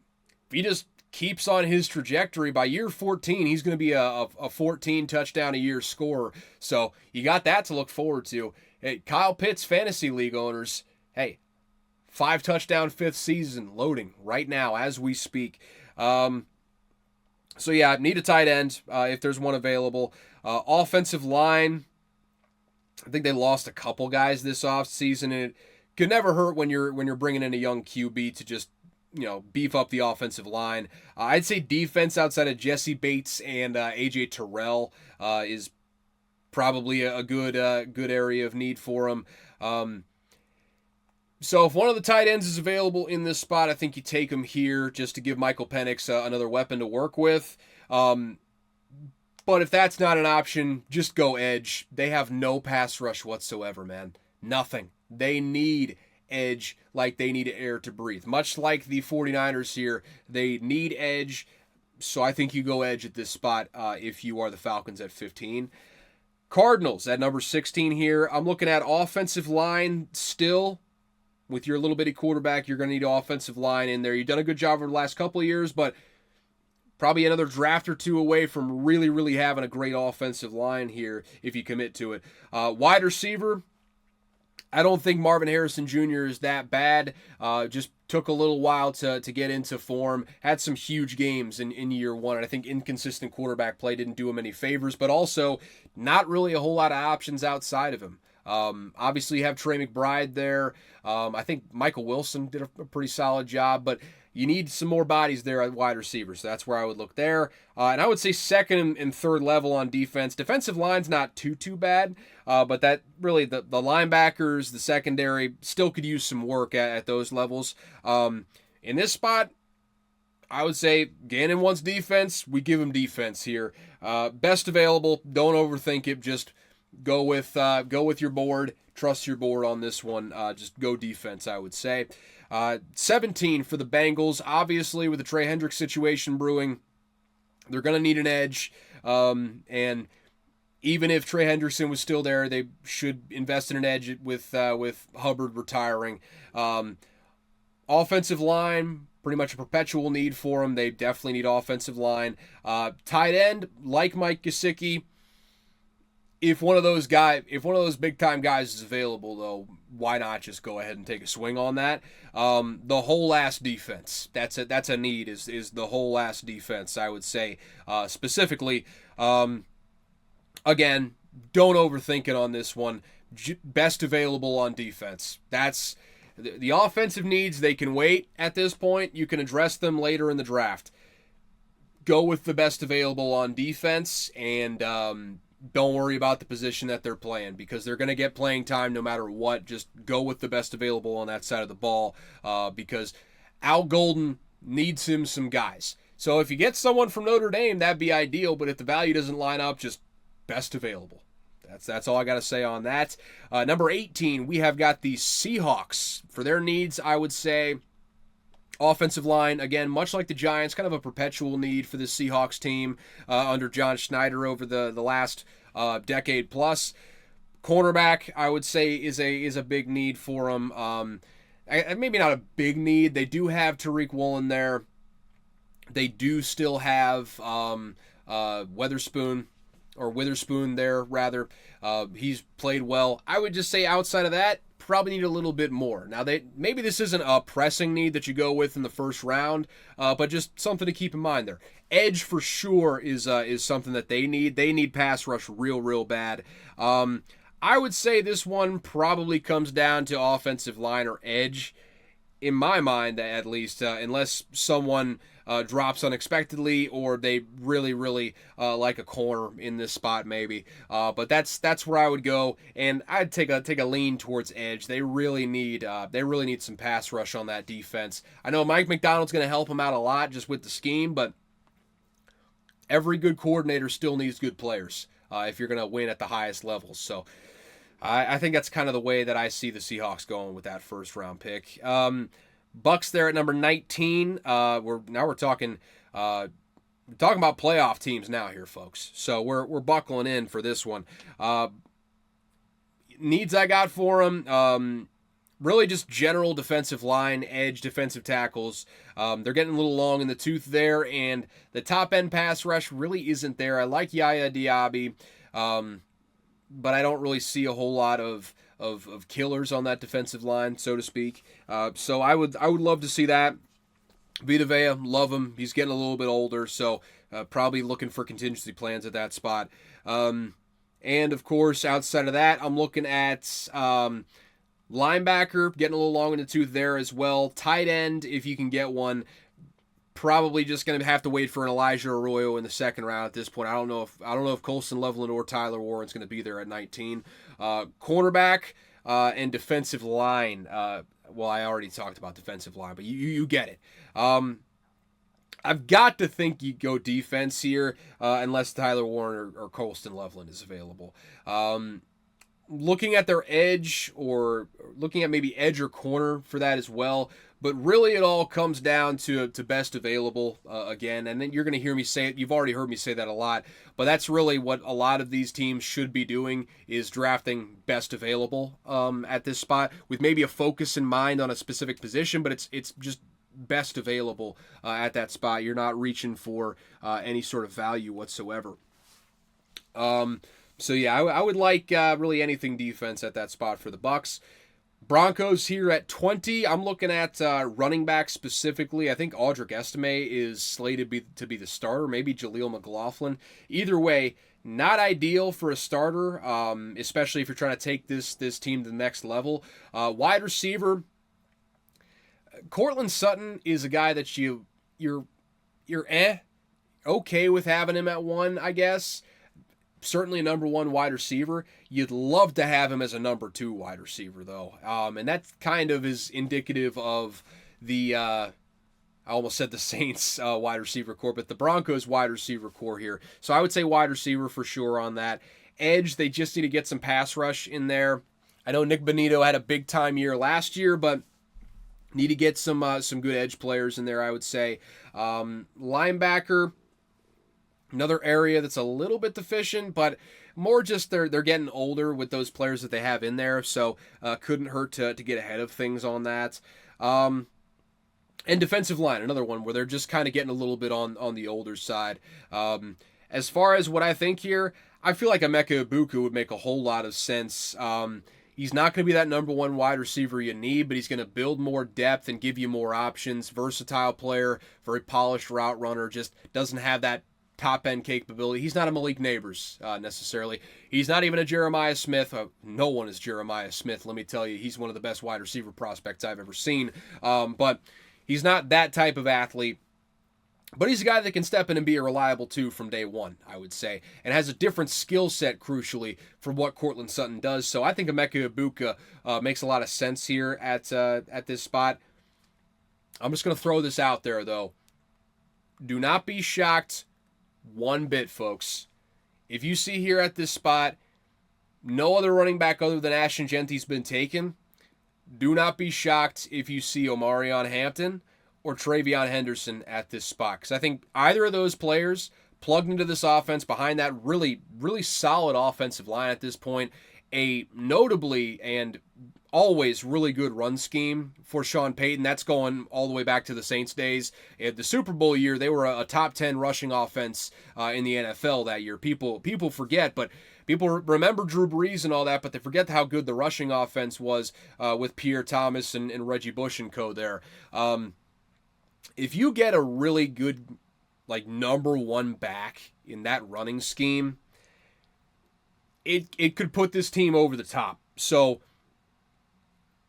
Speaker 1: if he just keeps on his trajectory, by year 14, he's going to be a 14 touchdown a year scorer. So you got that to look forward to. Hey, Kyle Pitts, fantasy league owners, hey, 5 touchdown 5th season loading right now as we speak. So yeah, need a tight end if there's one available. Offensive line, I think they lost a couple guys this offseason, and it could never hurt when you're bringing in a young QB to just beef up the offensive line. I'd say defense outside of Jesse Bates and AJ Terrell is probably a good area of need for him. So if one of the tight ends is available in this spot, I think you take him here just to give Michael Penix another weapon to work with. But if that's not an option, just go edge. They have no pass rush whatsoever, man. Nothing. They need edge like they need air to breathe. Much like the 49ers here, they need edge. So I think you go edge at this spot if you are the Falcons at 15. Cardinals at number 16 here. I'm looking at offensive line still. With your little bitty quarterback, you're going to need offensive line in there. You've done a good job over the last couple of years, but probably another draft or two away from really, really having a great offensive line here if you commit to it. Wide receiver, I don't think Marvin Harrison Jr. is that bad. Just took a little while to get into form. Had some huge games in year one. And I think inconsistent quarterback play didn't do him any favors, but also not really a whole lot of options outside of him. Obviously, you have Trey McBride there. I think Michael Wilson did a pretty solid job, but you need some more bodies there at wide receiver, so that's where I would look there. And I would say second and third level on defense. Defensive line's not too bad, but that really the linebackers, the secondary, still could use some work at those levels. In this spot, I would say Gannon wants defense. We give him defense here. Best available. Don't overthink it. Just go with your board. Trust your board on this one. Just go defense, I would say. 17 for the Bengals. Obviously, with the Trey Hendricks situation brewing, they're going to need an edge. And even if Trey Hendrickson was still there, they should invest in an edge with Hubbard retiring. Offensive line, pretty much a perpetual need for them. They definitely need offensive line. Tight end, like Mike Gesicki. If one of those big time guys is available, though, why not just go ahead and take a swing on that? The whole ass defense. That's a need. Is the whole ass defense, I would say, specifically. Again, don't overthink it on this one. Best available on defense. That's the offensive needs. They can wait at this point. You can address them later in the draft. Go with the best available on defense, and don't worry about the position that they're playing because they're going to get playing time no matter what. Just go with the best available on that side of the ball because Al Golden needs him some guys. So if you get someone from Notre Dame, that'd be ideal, but if the value doesn't line up, just best available. That's all I got to say on that. Number 18, we have got the Seahawks. For their needs, I would say offensive line, again, much like the Giants, kind of a perpetual need for the Seahawks team under John Schneider over the last decade plus. Cornerback, I would say, is a big need for them. Maybe not a big need. They do have Tariq Woolen there. They do still have Witherspoon there, rather. He's played well. I would just say outside of that, probably need a little bit more. Now, maybe this isn't a pressing need that you go with in the first round, but just something to keep in mind there. Edge for sure is something that they need. They need pass rush real bad. I would say this one probably comes down to offensive line or edge, in my mind at least, unless someone drops unexpectedly or they really like a corner in this spot maybe. But that's where I would go, and I'd take a lean towards edge. They really need some pass rush on that defense. I know Mike McDonald's going to help them out a lot just with the scheme, but every good coordinator still needs good players if you're going to win at the highest levels. So I think that's kind of the way that I see the Seahawks going with that first round pick. Bucks there at number 19. We're talking about playoff teams now here, folks. So we're buckling in for this one. Needs I got for them. Really just general defensive line, edge, defensive tackles. They're getting a little long in the tooth there, and the top end pass rush really isn't there. I like Yaya Diaby. But I don't really see a whole lot of killers on that defensive line, so to speak. So I would love to see that. Vita Vea, love him. He's getting a little bit older, so probably looking for contingency plans at that spot. And, of course, outside of that, I'm looking at linebacker, getting a little long in the tooth there as well. Tight end, if you can get one. Probably just going to have to wait for an Elijah Arroyo in the second round at this point. I don't know if Colston Loveland or Tyler Warren's going to be there at 19. Cornerback and defensive line. Well, I already talked about defensive line, but you get it. I've got to think you go defense here unless Tyler Warren or Colston Loveland is available. Looking at their edge, or looking at maybe edge or corner for that as well. But really it all comes down to best available again. And then you're going to hear me say it. You've already heard me say that a lot. But that's really what a lot of these teams should be doing, is drafting best available at this spot, with maybe a focus in mind on a specific position. But it's just best available at that spot. You're not reaching for any sort of value whatsoever. So yeah, I would like really anything defense at that spot for the Bucks. Broncos here at 20. I'm looking at running back specifically. I think Audric Estime is slated to be the starter. Maybe Jaleel McLaughlin. Either way, not ideal for a starter, especially if you're trying to take this team to the next level. Wide receiver, Cortland Sutton is a guy that you're okay with having him at 1, I guess. Certainly a number 1 wide receiver. You'd love to have him as a number 2 wide receiver, though. And that kind of is indicative of the, I almost said the Saints wide receiver core, but the Broncos wide receiver core here. So I would say wide receiver for sure on that. Edge, they just need to get some pass rush in there. I know Nick Bonito had a big-time year last year, but need to get some good edge players in there, I would say. Linebacker, another area that's a little bit deficient, but more just they're getting older with those players that they have in there, so couldn't hurt to get ahead of things on that. And defensive line, another one where they're just kind of getting a little bit on the older side. As far as what I think here, I feel like Emeka Egbuka would make a whole lot of sense. He's not going to be that number 1 wide receiver you need, but he's going to build more depth and give you more options. Versatile player, very polished route runner, just doesn't have that top-end capability. He's not a Malik Neighbors necessarily. He's not even a Jeremiah Smith. No one is Jeremiah Smith, let me tell you. He's one of the best wide receiver prospects I've ever seen. But he's not that type of athlete. But he's a guy that can step in and be a reliable two from day one, I would say, and has a different skill set, crucially, from what Cortland Sutton does. So I think Emeka Egbuka makes a lot of sense here at this spot. I'm just going to throw this out there, though. Do not be shocked one bit, folks. If you see here at this spot, no other running back other than Ashton Genty's been taken, do not be shocked if you see Omarion Hampton or Travion Henderson at this spot. Because I think either of those players plugged into this offense behind that really, really solid offensive line at this point, a notably and always really good run scheme for Sean Payton. That's going all the way back to the Saints days. At the Super Bowl year, they were a top 10 rushing offense in the NFL that year. People forget, but people remember Drew Brees and all that, but they forget how good the rushing offense was with Pierre Thomas and Reggie Bush and co there. If you get a really good, like, number one back in that running scheme, it could put this team over the top. So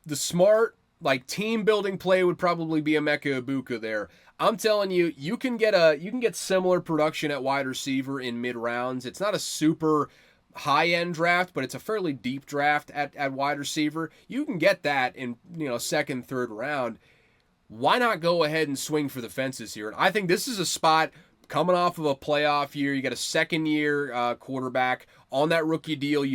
Speaker 1: the smart, like, team building play would probably be Emeka Egbuka there. I'm telling you, you can get similar production at wide receiver in mid rounds. It's not a super high end draft, but it's a fairly deep draft at wide receiver. You can get that in, second, third round. Why not go ahead and swing for the fences here? And I think this is a spot coming off of a playoff year. You got a second year quarterback on that rookie deal. The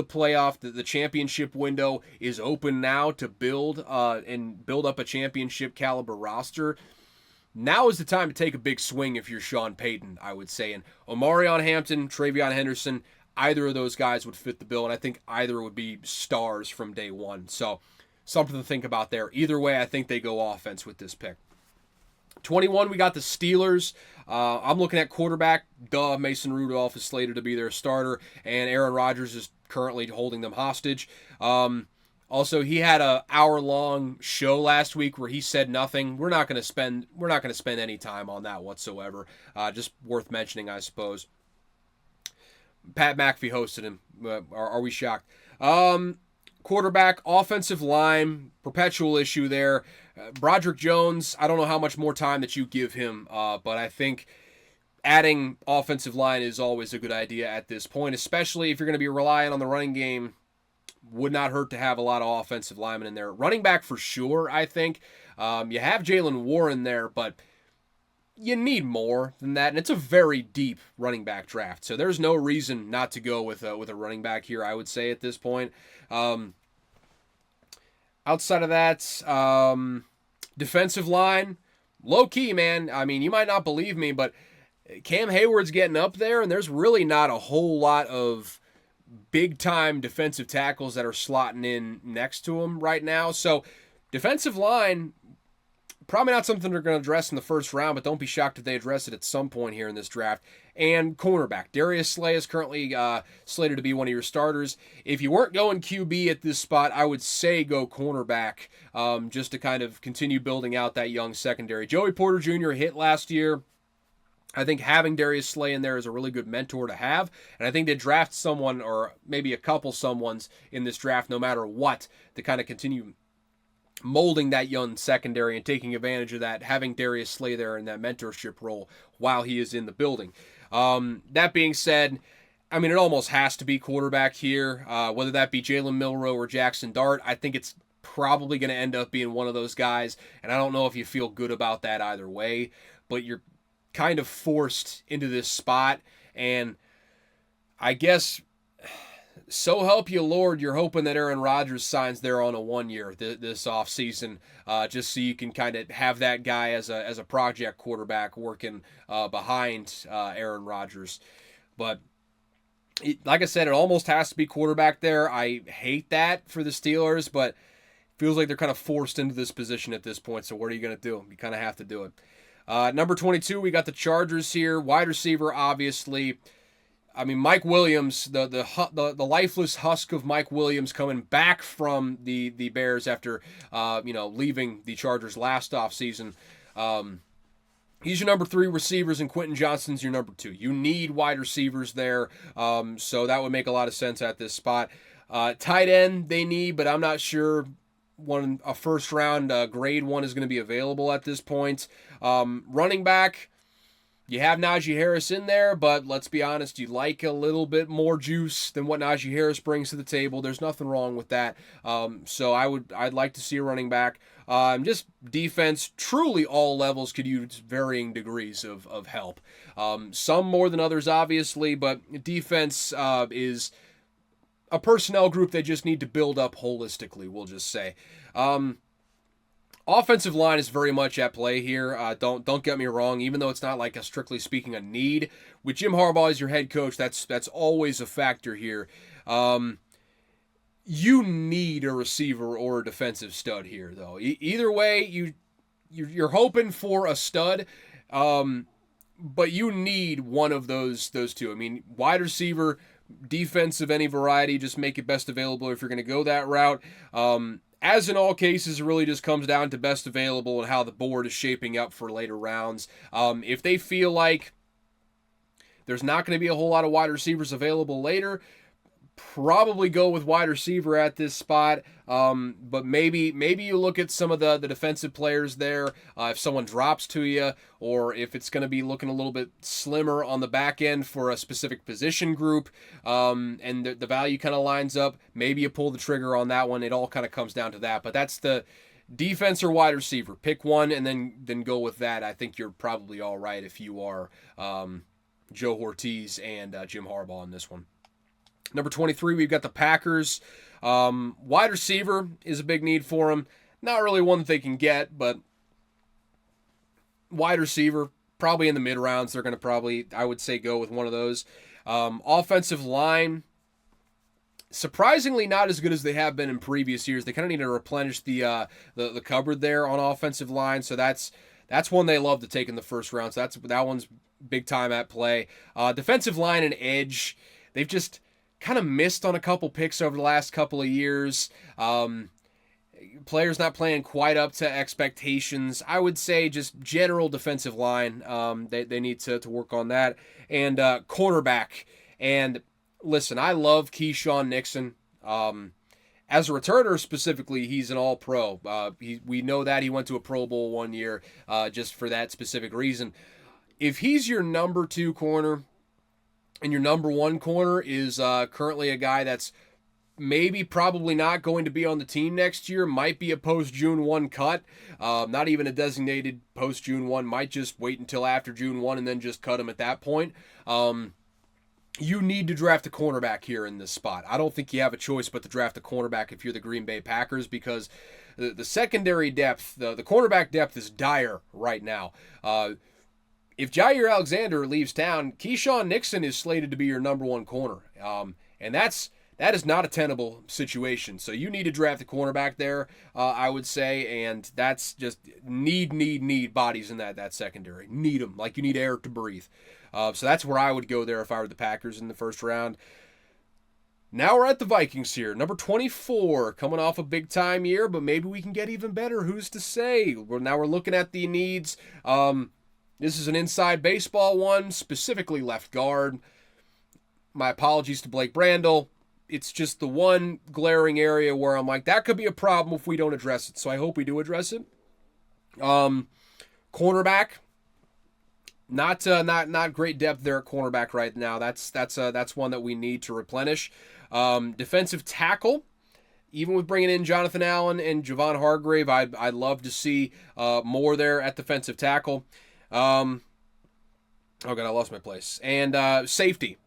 Speaker 1: playoff, the championship window is open now to build up a championship caliber roster. Now is the time to take a big swing if you're Sean Payton, I would say. And Omarion Hampton, Travion Henderson, either of those guys would fit the bill, and I think either would be stars from day one. So something to think about there. Either way, I think they go offense with this pick. 21, we got the Steelers. I'm looking at quarterback. Mason Rudolph is slated to be their starter, and Aaron Rodgers is currently holding them hostage. Also, he had an hour-long show last week where he said nothing. We're not going to spend any time on that whatsoever. Just worth mentioning, I suppose. Pat McAfee hosted him. Are we shocked? Quarterback, offensive line, perpetual issue there. Broderick Jones, I don't know how much more time that you give him, but I think adding offensive line is always a good idea at this point, especially if you're going to be relying on the running game. Would not hurt to have a lot of offensive linemen in there. Running back for sure, I think. You have Jalen Warren there, but you need more than that, and it's a very deep running back draft, so there's no reason not to go with a running back here, I would say, at this point. Outside of that, defensive line, low-key, man. I mean, you might not believe me, but Cam Hayward's getting up there, and there's really not a whole lot of big-time defensive tackles that are slotting in next to him right now. So defensive line, probably not something they're going to address in the first round, but don't be shocked if they address it at some point here in this draft. And cornerback, Darius Slay is currently slated to be one of your starters. If you weren't going QB at this spot, I would say go cornerback, just to kind of continue building out that young secondary. Joey Porter Jr. hit last year. I think having Darius Slay in there is a really good mentor to have, and I think they draft someone, or maybe a couple someones in this draft, no matter what, to kind of continue molding that young secondary and taking advantage of that, having Darius Slay there in that mentorship role while he is in the building. That being said, I mean, it almost has to be quarterback here, whether that be Jalen Milroe or Jackson Dart. I think it's probably going to end up being one of those guys, and I don't know if you feel good about that either way, but you're kind of forced into this spot, and I guess, so help you Lord, you're hoping that Aaron Rodgers signs there on a 1 year this offseason, just so you can kind of have that guy as a project quarterback working behind Aaron Rodgers. But like I said, it almost has to be quarterback there. I hate that for the Steelers, but it feels like they're kind of forced into this position at this point, so what are you going to do? You kind of have to do it. Number 22, we got the Chargers here. Wide receiver, obviously. I mean, Mike Williams, the lifeless husk of Mike Williams coming back from the Bears after leaving the Chargers last offseason. He's your number 3 receivers, and Quentin Johnston's your number 2. You need wide receivers there, so that would make a lot of sense at this spot. Tight end they need, but I'm not sure a first round grade 1 is going to be available at this point. Running back, you have Najee Harris in there, but let's be honest, you like a little bit more juice than what Najee Harris brings to the table. There's nothing wrong with that. So I'd like to see a running back. Just defense, truly all levels could use varying degrees of help. Some more than others, obviously, but defense is a personnel group they just need to build up holistically, we'll just say. Offensive line is very much at play here. Don't get me wrong, even though it's not like a strictly speaking a need. With Jim Harbaugh as your head coach, that's always a factor here. You need a receiver or a defensive stud here, though. Either way, you're hoping for a stud, but you need one of those two. I mean, wide receiver, defense of any variety, just make it best available if you're going to go that route. As in all cases, it really just comes down to best available and how the board is shaping up for later rounds. If they feel like there's not going to be a whole lot of wide receivers available later, probably go with wide receiver at this spot. But maybe you look at some of the defensive players there. If someone drops to you, or if it's going to be looking a little bit slimmer on the back end for a specific position group, and the value kind of lines up, maybe you pull the trigger on that one. It all kind of comes down to that. But that's the defense or wide receiver. Pick one and then go with that. I think you're probably all right if you are Joe Ortiz and Jim Harbaugh in this one. Number 23, we've got the Packers. Wide receiver is a big need for them. Not really one that they can get, but wide receiver, probably in the mid-rounds. They're going to probably, I would say, go with one of those. Offensive line, surprisingly not as good as they have been in previous years. They kind of need to replenish the cupboard there on offensive line, so that's one they love to take in the first round. So that one's big time at play. Defensive line and edge, they've just kind of missed on a couple picks over the last couple of years. Players not playing quite up to expectations. I would say just general defensive line. They need to work on that. And cornerback. And listen, I love Keyshawn Nixon. As a returner specifically, he's an all-pro. We know that he went to a Pro Bowl one year just for that specific reason. If he's your number 2 corner, and your number 1 corner is currently a guy that's probably not going to be on the team next year, might be a post-June 1 cut, not even a designated post-June 1, might just wait until after June 1 and then just cut him at that point. You need to draft a cornerback here in this spot. I don't think you have a choice but to draft a cornerback if you're the Green Bay Packers, because the secondary depth, the cornerback depth is dire right now. If Jair Alexander leaves town, Keyshawn Nixon is slated to be your number 1 corner. And that is not a tenable situation. So you need to draft a cornerback there, I would say, and that's just need bodies in that secondary. Need them, like you need air to breathe. So that's where I would go there if I were the Packers in the first round. Now we're at the Vikings here. Number 24, coming off a big-time year, but maybe we can get even better. Who's to say? Now we're looking at the needs. This is an inside baseball one, specifically left guard. My apologies to Blake Brandel. It's just the one glaring area where I'm like, that could be a problem if we don't address it. So I hope we do address it. Cornerback, not great depth there at cornerback right now. That's one that we need to replenish. Defensive tackle. Even with bringing in Jonathan Allen and Javon Hargrave, I'd love to see more there at defensive tackle. Oh God, I lost my place. And safety.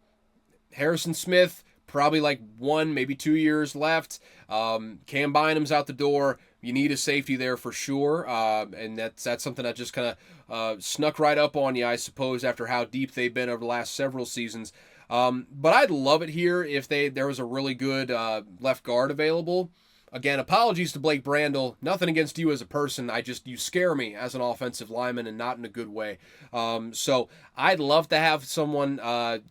Speaker 1: Harrison Smith, probably like 1, maybe 2 years left. Cam Bynum's out the door. You need a safety there for sure. And that's something that just kind of snuck right up on you, I suppose, after how deep they've been over the last several seasons. But I'd love it here if there was a really good left guard available. Again, apologies to Blake Brandel. Nothing against you as a person. You scare me as an offensive lineman, and not in a good way. So I'd love to have someone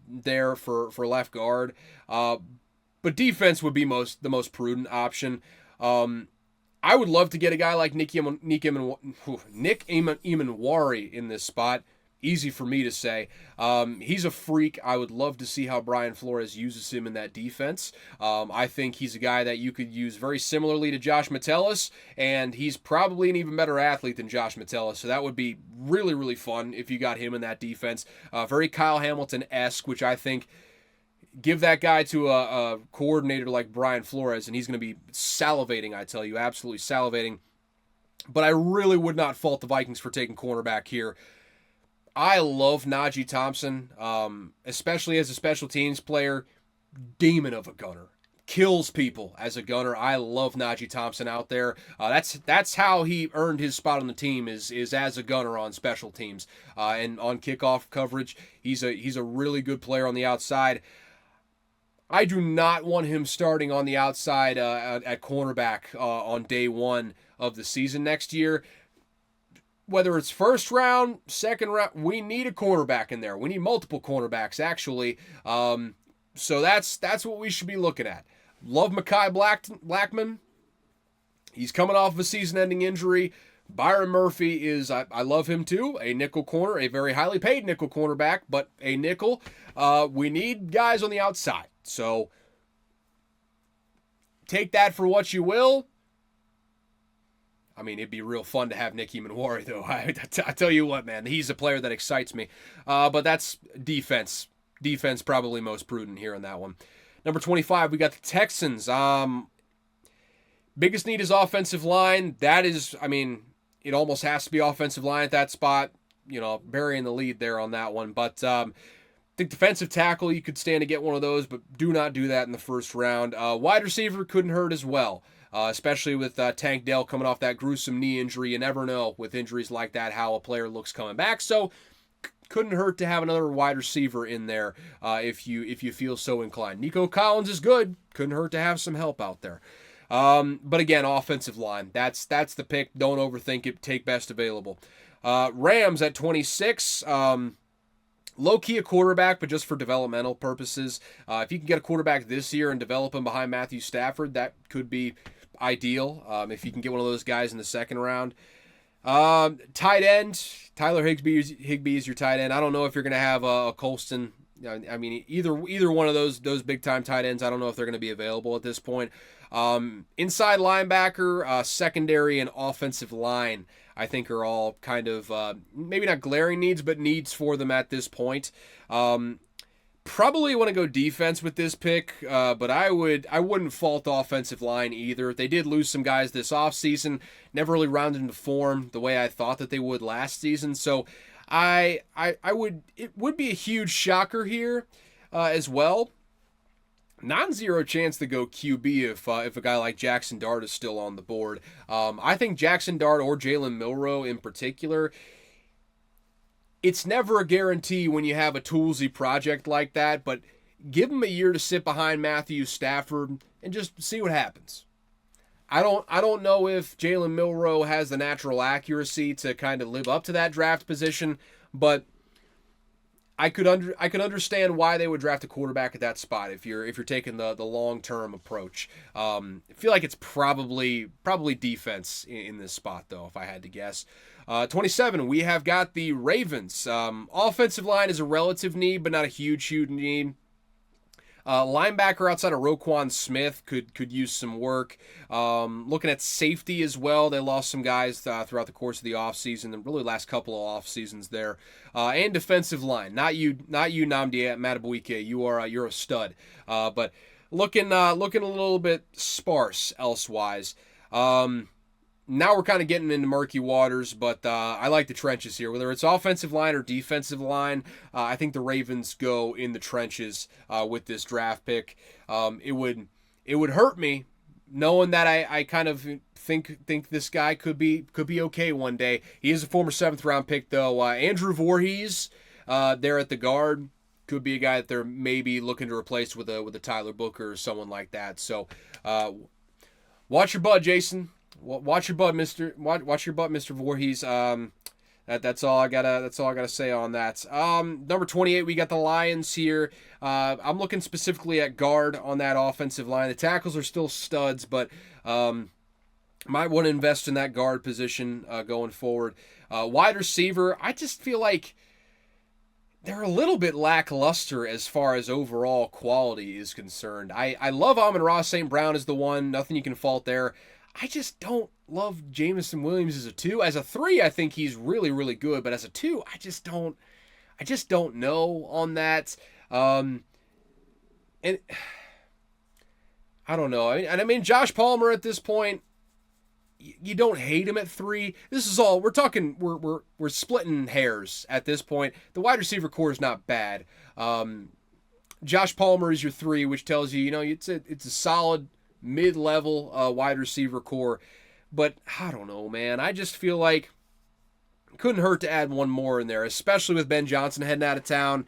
Speaker 1: there for left guard. But defense would be the most prudent option. I would love to get a guy like Nick Emanwari in this spot. Easy for me to say. He's a freak. I would love to see how Brian Flores uses him in that defense. I think he's a guy that you could use very similarly to Josh Metellus, and he's probably an even better athlete than Josh Metellus, so that would be really, really fun if you got him in that defense. Very Kyle Hamilton-esque, which I think give that guy to a coordinator like Brian Flores, and he's going to be salivating, I tell you, absolutely salivating. But I really would not fault the Vikings for taking cornerback here. I love Najee Thompson, especially as a special teams player. Demon of a gunner. Kills people as a gunner. I love Najee Thompson out there. That's how he earned his spot on the team is as a gunner on special teams. And on kickoff coverage, he's a really good player on the outside. I do not want him starting on the outside at cornerback on day one of the season next year. Whether it's first round, second round, we need a cornerback in there. We need multiple cornerbacks, actually. So that's what we should be looking at. Love Mekhi Blackman. He's coming off of a season-ending injury. Byron Murphy is, I love him too, a nickel corner, a very highly paid nickel cornerback, but a nickel. We need guys on the outside. So take that for what you will. I mean, it'd be real fun to have Nicky Manwari, though. I tell you what, man, he's a player that excites me. But that's defense. Defense probably most prudent here in that one. Number 25, we got the Texans. Biggest need is offensive line. That is, I mean, it almost has to be offensive line at that spot. You know, burying the lead there on that one. But I think defensive tackle, you could stand to get one of those, but do not do that in the first round. Wide receiver couldn't hurt as well. Especially with Tank Dell coming off that gruesome knee injury. You never know with injuries like that how a player looks coming back. So couldn't hurt to have another wide receiver in there if you feel so inclined. Nico Collins is good. Couldn't hurt to have some help out there. But again, offensive line. That's the pick. Don't overthink it. Take best available. Rams at 26. Low-key a quarterback, but just for developmental purposes. If you can get a quarterback this year and develop him behind Matthew Stafford, that could be ideal. If you can get one of those guys in the second round. Tight end, Tyler Higbee is your tight end. I don't know if you're going to have a Colston. I mean, either one of those big-time tight ends, I don't know if they're going to be available at this point. Inside linebacker, secondary, and offensive line, I think are all kind of maybe not glaring needs, but needs for them at this point. Probably want to go defense with this pick, but I wouldn't fault the offensive line either. They did lose some guys this offseason, never really rounded into form the way I thought that they would last season. So it would be a huge shocker here as well. Non-zero chance to go QB if a guy like Jackson Dart is still on the board. I think Jackson Dart or Jalen Milroe in particular, it's never a guarantee when you have a toolsy project like that, but give him a year to sit behind Matthew Stafford and just see what happens. I don't know if Jalen Milroe has the natural accuracy to kind of live up to that draft position, but I could understand why they would draft a quarterback at that spot if you're taking the long-term approach. I feel like it's probably defense in this spot though, if I had to guess. 27, we have got the Ravens. Offensive line is a relative need, but not a huge need. Linebacker outside of Roquan Smith could use some work. Looking at safety as well, they lost some guys throughout the course of the offseason, and really last couple of off seasons there. And defensive line, not you Nnamdi Madubuike, you're a stud. But looking a little bit sparse elsewise. Now we're kind of getting into murky waters, but I like the trenches here. Whether it's offensive line or defensive line, I think the Ravens go in the trenches with this draft pick. It would hurt me knowing that I kind of think this guy could be okay one day. He is a former 7th round pick though. Andrew Voorhees there at the guard could be a guy that they're maybe looking to replace with a Tyler Booker or someone like that. So watch your butt, Jason. Watch your butt, Mr. Voorhees. That's all I gotta say on that. Number 28, we got the Lions here. I'm looking specifically at guard on that offensive line. The tackles are still studs, but might want to invest in that guard position going forward. Wide receiver, I just feel like they're a little bit lackluster as far as overall quality is concerned. I love Amon-Ra St. Brown as the one. Nothing you can fault there. I just don't love Jameson Williams as a 2. As a 3, I think he's really, really good. But as a 2, I just don't know on that. And I don't know. I mean, Josh Palmer at this point, you don't hate him at 3. This is all we're talking. We're splitting hairs at this point. The wide receiver core is not bad. Josh Palmer is your 3, which tells you, it's a solid mid-level wide receiver core. But I don't know, man. I just feel like couldn't hurt to add one more in there, especially with Ben Johnson heading out of town.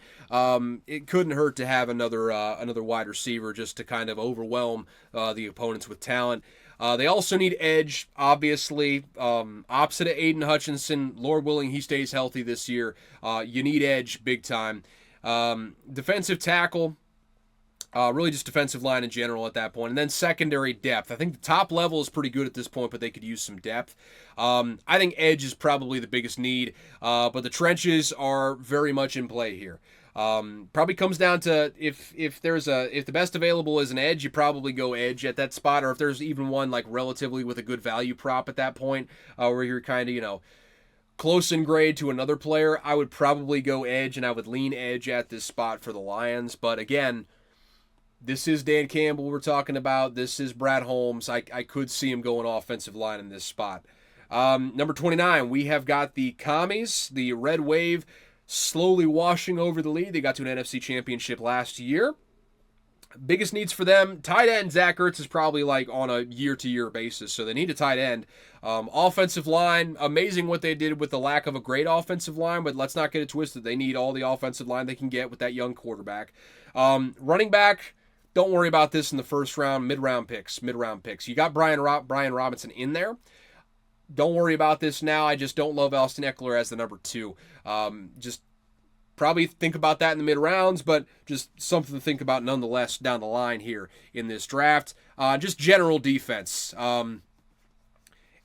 Speaker 1: It couldn't hurt to have another wide receiver just to kind of overwhelm the opponents with talent. They also need edge, obviously. Opposite of Aiden Hutchinson, Lord willing, he stays healthy this year. You need edge big time. Defensive tackle, really just defensive line in general at that point. And then secondary depth. I think the top level is pretty good at this point, but they could use some depth. I think edge is probably the biggest need, but the trenches are very much in play here. Probably comes down to if the best available is an edge, you probably go edge at that spot, or if there's even one like relatively with a good value prop at that point, where you're kind of close in grade to another player, I would probably go edge, and I would lean edge at this spot for the Lions. But again, this is Dan Campbell we're talking about. This is Brad Holmes. I could see him going offensive line in this spot. Number 29, we have got the Commies, the Red Wave, slowly washing over the lead. They got to an NFC Championship last year. Biggest needs for them, tight end Zach Ertz is probably like on a year-to-year basis, so they need a tight end. Offensive line, amazing what they did with the lack of a great offensive line, but let's not get it twisted. They need all the offensive line they can get with that young quarterback. Running back, don't worry about this in the first round, mid-round picks. You got Brian Robinson in there. Don't worry about this now. I just don't love Austin Eckler as the number 2. Just probably think about that in the mid-rounds, but just something to think about nonetheless down the line here in this draft. Just general defense. And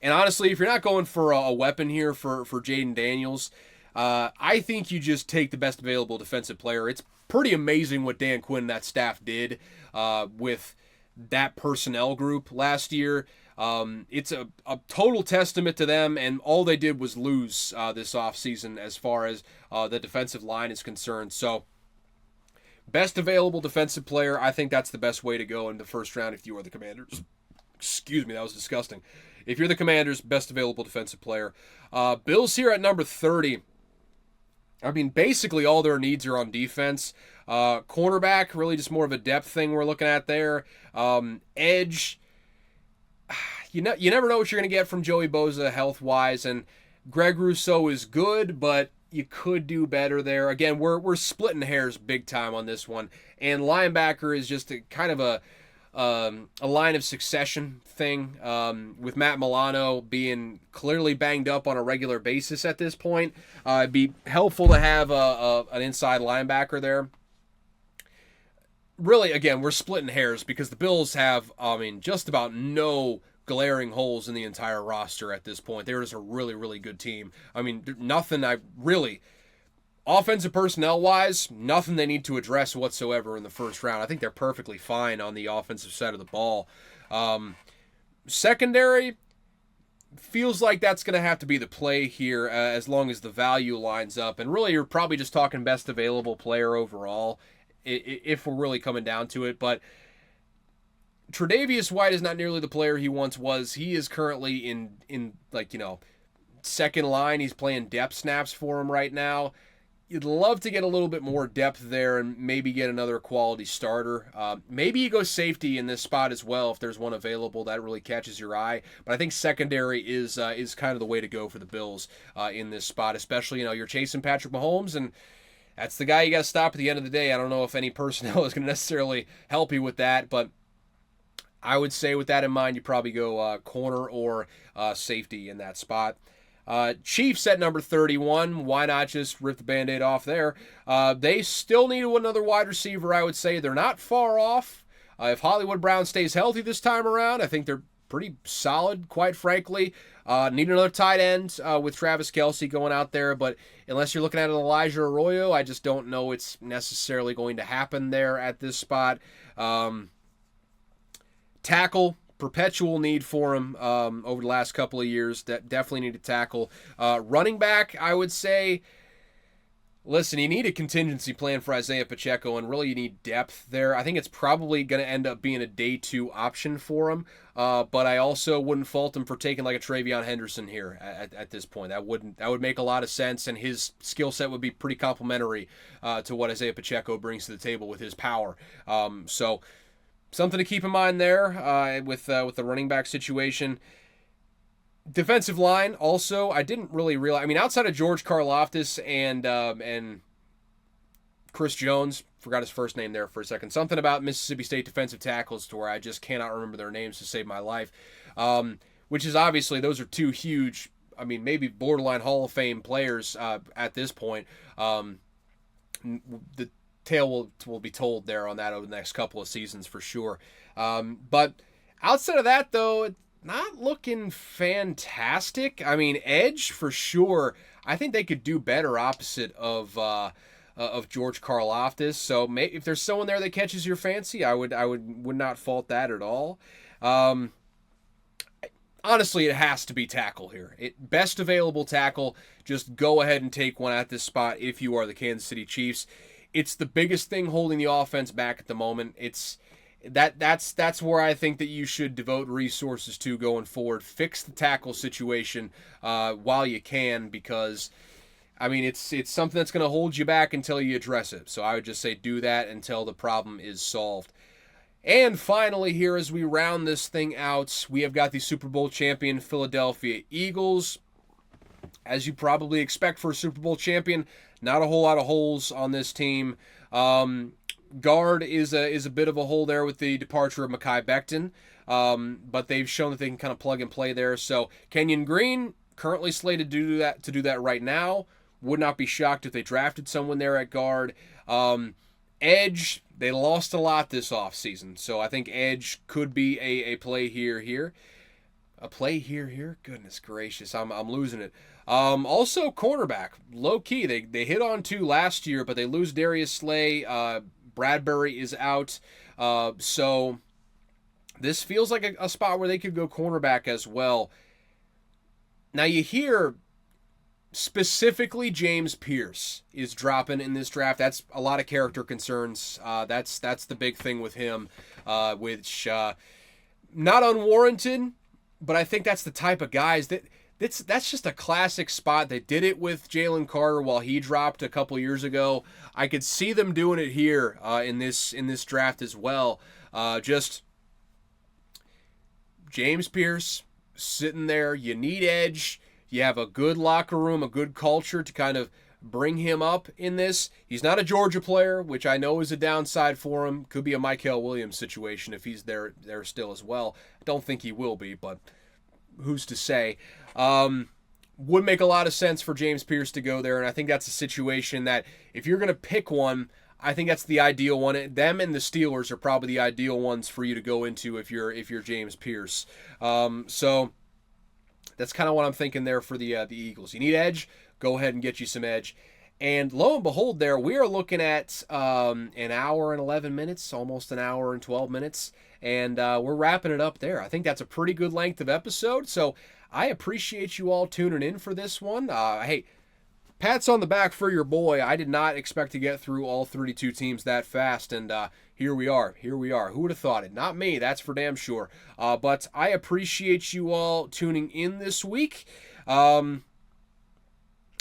Speaker 1: honestly, if you're not going for a weapon here for Jaden Daniels, I think you just take the best available defensive player. It's pretty amazing what Dan Quinn and that staff did with that personnel group last year. It's a total testament to them, and all they did was lose this offseason as far as the defensive line is concerned. So, best available defensive player, I think that's the best way to go in the first round if you are the Commanders. Excuse me, that was disgusting. If you're the Commanders, best available defensive player. Bills here at number 30. I mean, basically all their needs are on defense. Cornerback, really just more of a depth thing we're looking at there. Edge, you never know what you're going to get from Joey Bosa health-wise, and Greg Rousseau is good, but you could do better there. Again, we're splitting hairs big time on this one, and linebacker is just a kind of a line of succession thing, with Matt Milano being clearly banged up on a regular basis at this point. It'd be helpful to have an inside linebacker there. Really, again, we're splitting hairs because the Bills have, just about no glaring holes in the entire roster at this point. They're just a really, really good team. Offensive personnel-wise, nothing they need to address whatsoever in the first round. I think they're perfectly fine on the offensive side of the ball. Secondary, feels like that's going to have to be the play here as long as the value lines up. And really, you're probably just talking best available player overall if we're really coming down to it. But Tre'Davious White is not nearly the player he once was. He is currently in second line. He's playing depth snaps for him right now. You'd love to get a little bit more depth there and maybe get another quality starter. Maybe you go safety in this spot as well if there's one available that really catches your eye. But I think secondary is kind of the way to go for the Bills in this spot, especially you're chasing Patrick Mahomes, and that's the guy you got to stop at the end of the day. I don't know if any personnel is going to necessarily help you with that, but I would say with that in mind, you probably go corner or safety in that spot. Chiefs at number 31. Why not just rip the Band-Aid off there? They still need another wide receiver, I would say. They're not far off. If Hollywood Brown stays healthy this time around, I think they're pretty solid, quite frankly. Need another tight end with Travis Kelce going out there, but unless you're looking at an Elijah Arroyo, I just don't know it's necessarily going to happen there at this spot. Tackle, perpetual need for him over the last couple of years. Definitely need to tackle. Running back, I would say, listen, you need a contingency plan for Isaiah Pacheco, and really you need depth there. I think it's probably going to end up being a day 2 option for him, but I also wouldn't fault him for taking like a Travion Henderson here at this point. That would make a lot of sense, and his skill set would be pretty complementary to what Isaiah Pacheco brings to the table with his power. So something to keep in mind there with the running back situation. Defensive line also, I didn't really realize. I mean, outside of George Karlaftis and Chris Jones, forgot his first name there for a second. Something about Mississippi State defensive tackles to where I just cannot remember their names to save my life. Which is obviously, those are two huge, I mean, maybe borderline Hall of Fame players at this point. The tale will be told there on that over the next couple of seasons for sure. But outside of that, though, not looking fantastic. I mean, edge for sure. I think they could do better opposite of George Karlaftis. So if there's someone there that catches your fancy, I would not fault that at all. Honestly, it has to be tackle here. Best available tackle. Just go ahead and take one at this spot if you are the Kansas City Chiefs. It's the biggest thing holding the offense back at the moment. That's where I think that you should devote resources to going forward. Fix the tackle situation while you can, because I mean it's something that's going to hold you back until you address it. So I would just say do that until the problem is solved. And finally, here as we round this thing out, we have got the Super Bowl champion Philadelphia Eagles. As you probably expect for a Super Bowl champion, not a whole lot of holes on this team. Guard is a bit of a hole there with the departure of Mekhi Becton, but they've shown that they can kind of plug and play there. So Kenyon Green currently slated to do that right now. Would not be shocked if they drafted someone there at guard. Edge, they lost a lot this offseason, so I think edge could be a play here. A play here. Goodness gracious, I'm losing it. Also cornerback, low key. They hit on two last year, but they lose Darius Slay. Bradbury is out, so this feels like a spot where they could go cornerback as well. Now you hear specifically James Pierce is dropping in this draft. That's a lot of character concerns. That's the big thing with him, which not unwarranted, but I think that's the type of guys that's just a classic spot. They did it with Jalen Carter while he dropped a couple years ago. I could see them doing it here in this draft as well. Just James Pierce sitting there. You need edge. You have a good locker room, a good culture to kind of bring him up in this. He's not a Georgia player, which I know is a downside for him. Could be a Mykel Williams situation if he's there still as well. I don't think he will be, but who's to say? Would make a lot of sense for James Pierce to go there, and I think that's a situation that if you're going to pick one, I think that's the ideal one. Them and the Steelers are probably the ideal ones for you to go into if you're James Pierce. So that's kind of what I'm thinking there for the Eagles. You need edge, go ahead and get you some edge. And lo and behold there, we are looking at an hour and 11 minutes, almost an hour and 12 minutes, and we're wrapping it up there. I think that's a pretty good length of episode, so I appreciate you all tuning in for this one. Hey, pats on the back for your boy. I did not expect to get through all 32 teams that fast, and here we are. Who would have thought it? Not me, that's for damn sure. But I appreciate you all tuning in this week. I'm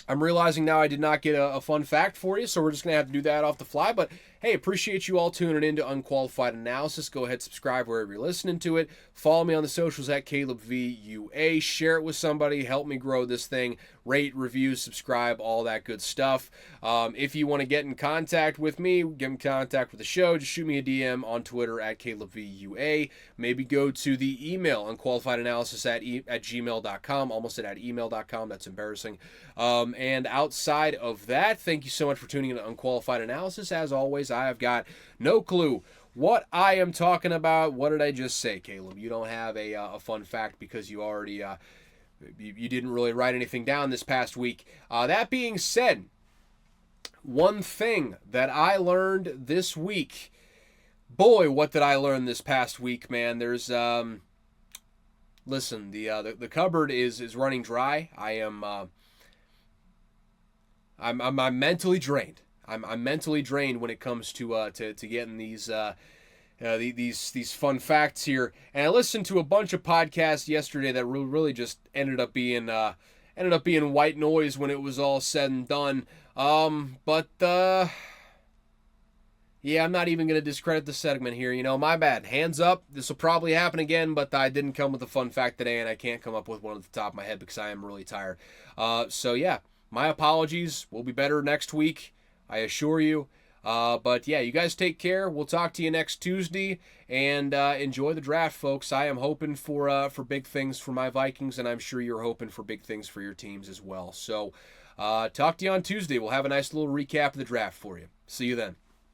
Speaker 1: realizing now I did not get a fun fact for you, so we're just going to have to do that off the fly. But, hey, appreciate you all tuning in to Unqualified Analysis. Go ahead, subscribe wherever you're listening to it. Follow me on the socials at CalebVUA. Share it with somebody. Help me grow this thing. Rate, review, subscribe, all that good stuff. If you want to get in contact with me, get in contact with the show, just shoot me a DM on Twitter at CalebVUA. Maybe go to the email, unqualifiedanalysis at gmail.com. Almost said at email.com. That's embarrassing. And outside of that, thank you so much for tuning in to Unqualified Analysis. As always, I have got no clue what I am talking about. What did I just say, Caleb? You don't have a fun fact because you already you didn't really write anything down this past week. That being said, one thing that I learned this week, boy, what did I learn this past week, man? There's listen, the cupboard is running dry. I'm mentally drained. I'm mentally drained when it comes to getting these fun facts here. And I listened to a bunch of podcasts yesterday that really just ended up being white noise when it was all said and done. But Yeah, I'm not even going to discredit the segment here. My bad. Hands up. This will probably happen again, but I didn't come with a fun fact today, and I can't come up with one at the top of my head because I am really tired. So, my apologies. We'll be better next week, I assure you. But, yeah, you guys take care. We'll talk to you next Tuesday, and enjoy the draft, folks. I am hoping for big things for my Vikings, and I'm sure you're hoping for big things for your teams as well. So, talk to you on Tuesday. We'll have a nice little recap of the draft for you. See you then.